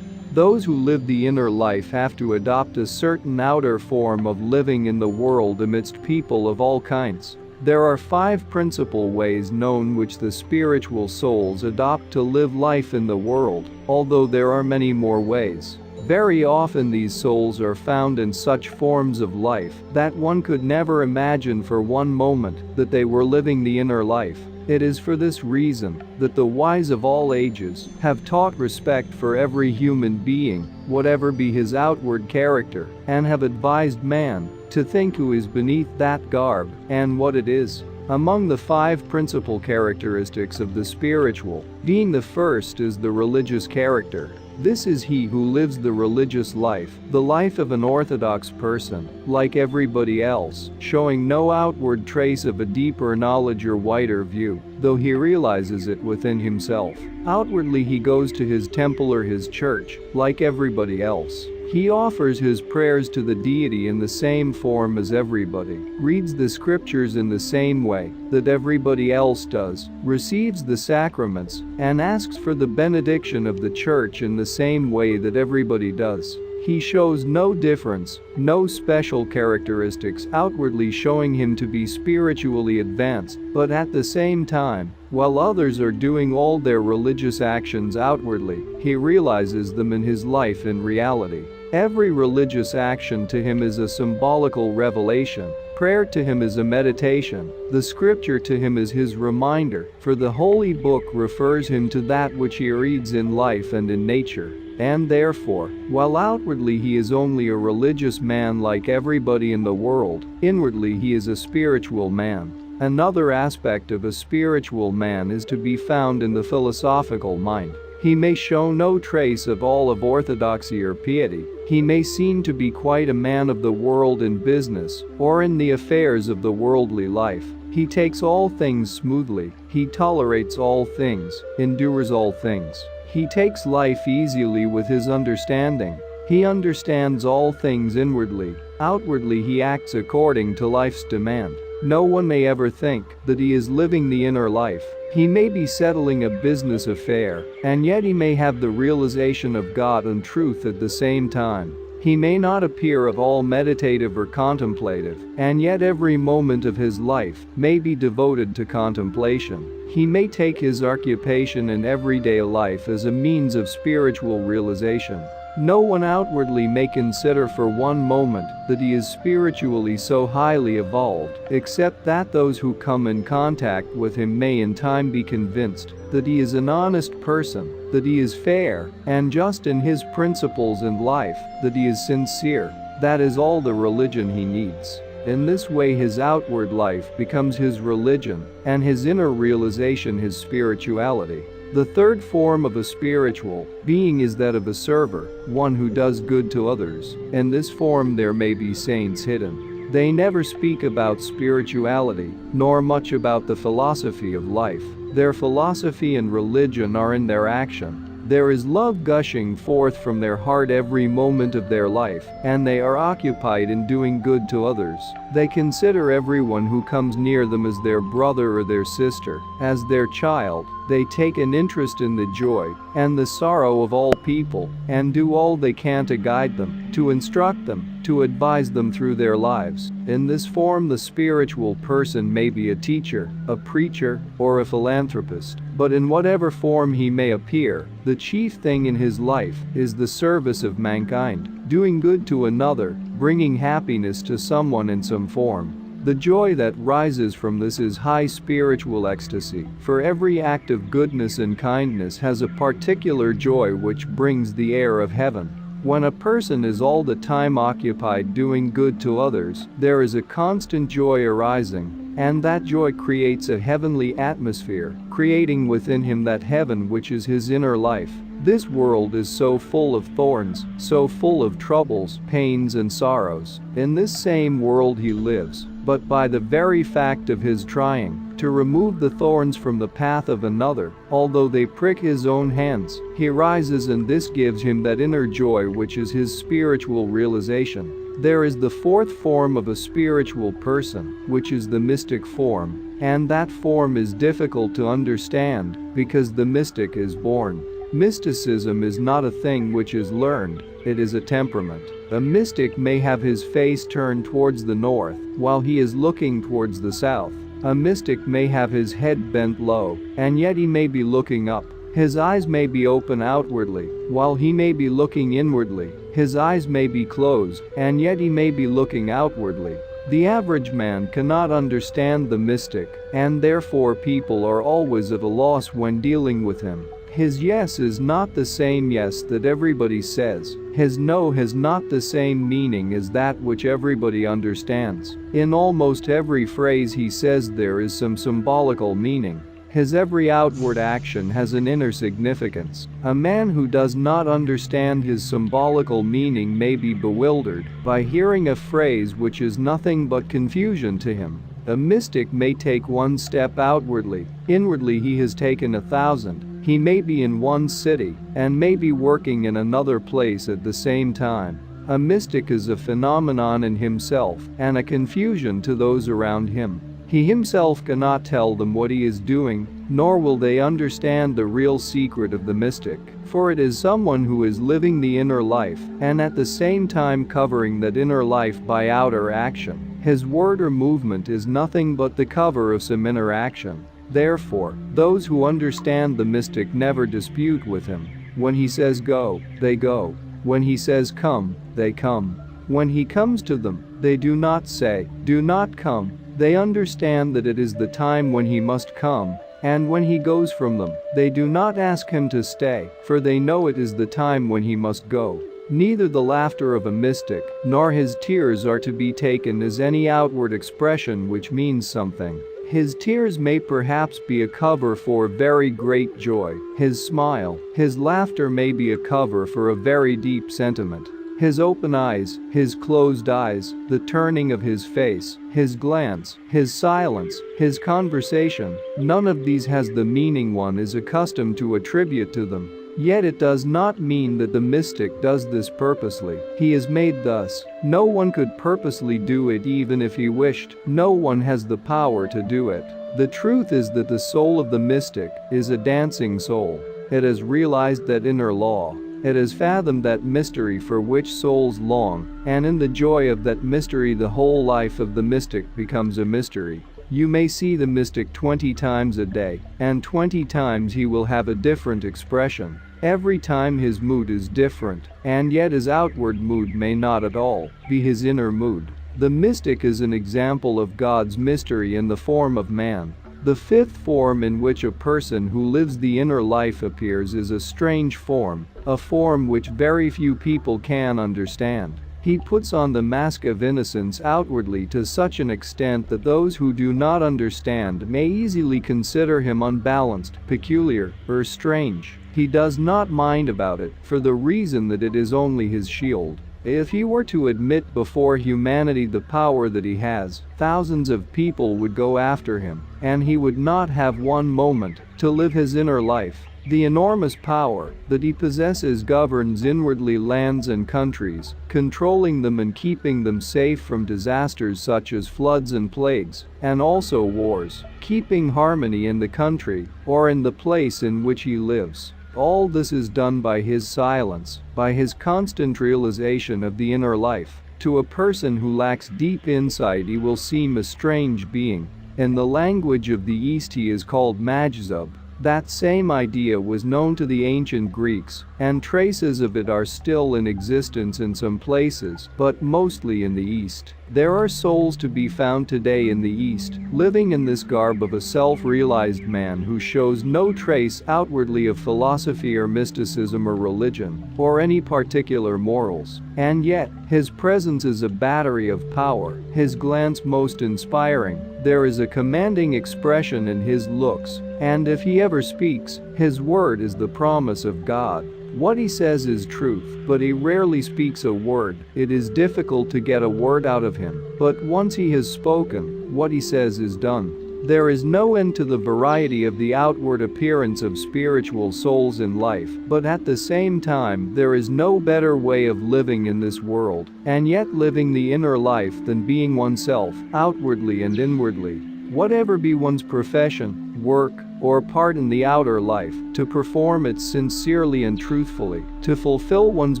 Those who live the inner life have to adopt a certain outer form of living in the world amidst people of all kinds. There are 5 principal ways known which the spiritual souls adopt to live life in the world, although there are many more ways. Very often these souls are found in such forms of life that one could never imagine for one moment that they were living the inner life. It is for this reason that the wise of all ages have taught respect for every human being, whatever be his outward character, and have advised man to think who is beneath that garb and what it is. Among the 5 principal characteristics of the spiritual being, the first is the religious character. This is he who lives the religious life, the life of an orthodox person, like everybody else, showing no outward trace of a deeper knowledge or wider view, though he realizes it within himself. Outwardly he goes to his temple or his church, like everybody else. He offers his prayers to the deity in the same form as everybody, reads the scriptures in the same way that everybody else does, receives the sacraments, and asks for the benediction of the church in the same way that everybody does. He shows no difference, no special characteristics outwardly showing him to be spiritually advanced, but at the same time, while others are doing all their religious actions outwardly, he realizes them in his life in reality. Every religious action to him is a symbolical revelation. Prayer to him is a meditation. The scripture to him is his reminder, for the holy book refers him to that which he reads in life and in nature. And therefore, while outwardly he is only a religious man like everybody in the world, inwardly he is a spiritual man. Another aspect of a spiritual man is to be found in the philosophical mind. He may show no trace of all of orthodoxy or piety. He may seem to be quite a man of the world in business or in the affairs of the worldly life. He takes all things smoothly. He tolerates all things, endures all things. He takes life easily with his understanding. He understands all things inwardly. Outwardly he acts according to life's demand. No one may ever think that he is living the inner life. He may be settling a business affair, and yet he may have the realization of God and truth at the same time. He may not appear at all meditative or contemplative, and yet every moment of his life may be devoted to contemplation. He may take his occupation in everyday life as a means of spiritual realization. No one outwardly may consider for one moment that he is spiritually so highly evolved, except that those who come in contact with him may in time be convinced that he is an honest person, that he is fair and just in his principles and life, that he is sincere. That is all the religion he needs. In this way his outward life becomes his religion, and his inner realization his spirituality. The third form of a spiritual being is that of a server, one who does good to others. In this form there may be saints hidden. They never speak about spirituality, nor much about the philosophy of life. Their philosophy and religion are in their action. There is love gushing forth from their heart every moment of their life, and they are occupied in doing good to others. They consider everyone who comes near them as their brother or their sister, as their child. They take an interest in the joy and the sorrow of all people, and do all they can to guide them, to instruct them, to advise them through their lives. In this form the spiritual person may be a teacher, a preacher, or a philanthropist. But in whatever form he may appear, the chief thing in his life is the service of mankind, doing good to another, bringing happiness to someone in some form. The joy that rises from this is high spiritual ecstasy, for every act of goodness and kindness has a particular joy which brings the air of heaven. When a person is all the time occupied doing good to others, there is a constant joy arising, and that joy creates a heavenly atmosphere, creating within him that heaven which is his inner life. This world is so full of thorns, so full of troubles, pains and sorrows. In this same world he lives, but by the very fact of his trying to remove the thorns from the path of another, although they prick his own hands, he rises, and this gives him that inner joy which is his spiritual realization. There is the fourth form of a spiritual person, which is the mystic form, and that form is difficult to understand because the mystic is born. Mysticism is not a thing which is learned, it is a temperament. A mystic may have his face turned towards the north while he is looking towards the south. A mystic may have his head bent low, and yet he may be looking up. His eyes may be open outwardly, while he may be looking inwardly. His eyes may be closed, and yet he may be looking outwardly. The average man cannot understand the mystic, and therefore people are always at a loss when dealing with him. His yes is not the same yes that everybody says. His no has not the same meaning as that which everybody understands. In almost every phrase he says there is some symbolical meaning. His every outward action has an inner significance. A man who does not understand his symbolical meaning may be bewildered by hearing a phrase which is nothing but confusion to him. A mystic may take one step outwardly, inwardly he has taken 1,000. He may be in one city and may be working in another place at the same time. A mystic is a phenomenon in himself and a confusion to those around him. He himself cannot tell them what he is doing, nor will they understand the real secret of the mystic, for it is someone who is living the inner life and at the same time covering that inner life by outer action. His word or movement is nothing but the cover of some inner action. Therefore, those who understand the mystic never dispute with him. When he says go, they go. When he says come, they come. When he comes to them, they do not say, do not come. They understand that it is the time when he must come, and when he goes from them, they do not ask him to stay, for they know it is the time when he must go. Neither the laughter of a mystic nor his tears are to be taken as any outward expression which means something. His tears may perhaps be a cover for very great joy. His smile, his laughter may be a cover for a very deep sentiment. His open eyes, his closed eyes, the turning of his face, his glance, his silence, his conversation, none of these has the meaning one is accustomed to attribute to them. Yet it does not mean that the mystic does this purposely. He is made thus. No one could purposely do it even if he wished. No one has the power to do it. The truth is that the soul of the mystic is a dancing soul. It has realized that inner law. It has fathomed that mystery for which souls long, and in the joy of that mystery the whole life of the mystic becomes a mystery. You may see the mystic 20 times a day, and 20 times he will have a different expression. Every time his mood is different, and yet his outward mood may not at all be his inner mood. The mystic is an example of God's mystery in the form of man. The fifth form in which a person who lives the inner life appears is a strange form, a form which very few people can understand. He puts on the mask of innocence outwardly to such an extent that those who do not understand may easily consider him unbalanced, peculiar, or strange. He does not mind about it, for the reason that it is only his shield. If he were to admit before humanity the power that he has, thousands of people would go after him, and he would not have one moment to live his inner life. The enormous power that he possesses governs inwardly lands and countries, controlling them and keeping them safe from disasters such as floods and plagues, and also wars, keeping harmony in the country or in the place in which he lives. All this is done by his silence, by his constant realization of the inner life. To a person who lacks deep insight he will seem a strange being. In the language of the East he is called Majzub. That same idea was known to the ancient Greeks, and traces of it are still in existence in some places, but mostly in the East. There are souls to be found today in the East, living in this garb of a self-realized man who shows no trace outwardly of philosophy or mysticism or religion, or any particular morals. And yet, his presence is a battery of power, his glance most inspiring. There is a commanding expression in his looks, and if he ever speaks, his word is the promise of God. What he says is truth, but he rarely speaks a word. It is difficult to get a word out of him, but once he has spoken, what he says is done. There is no end to the variety of the outward appearance of spiritual souls in life, but at the same time there is no better way of living in this world, and yet living the inner life than being oneself, outwardly and inwardly. Whatever be one's profession, work, or part in the outer life, to perform it sincerely and truthfully, to fulfill one's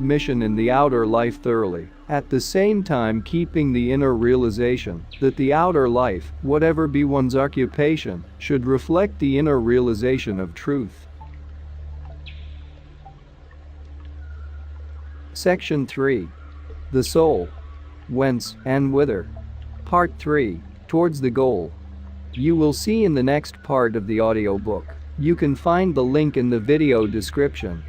mission in the outer life thoroughly, at the same time keeping the inner realization that the outer life, whatever be one's occupation, should reflect the inner realization of truth. Section 3. The Soul. Whence and Whither. Part 3. Towards the Goal. You will see in the next part of the audiobook. You can find the link in the video description.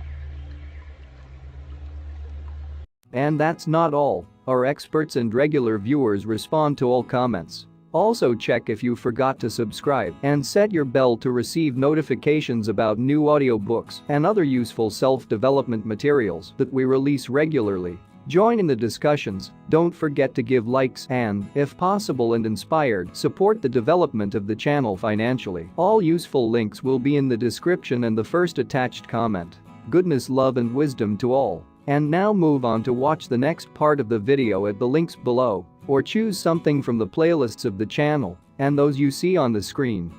And that's not all. Our experts and regular viewers respond to all comments. Also check if you forgot to subscribe and set your bell to receive notifications about new audiobooks and other useful self-development materials that we release regularly. Join in the discussions, don't forget to give likes and, if possible and inspired, support the development of the channel financially. All useful links will be in the description and the first attached comment. Goodness, love and wisdom to all. And now move on to watch the next part of the video at the links below, or choose something from the playlists of the channel and those you see on the screen.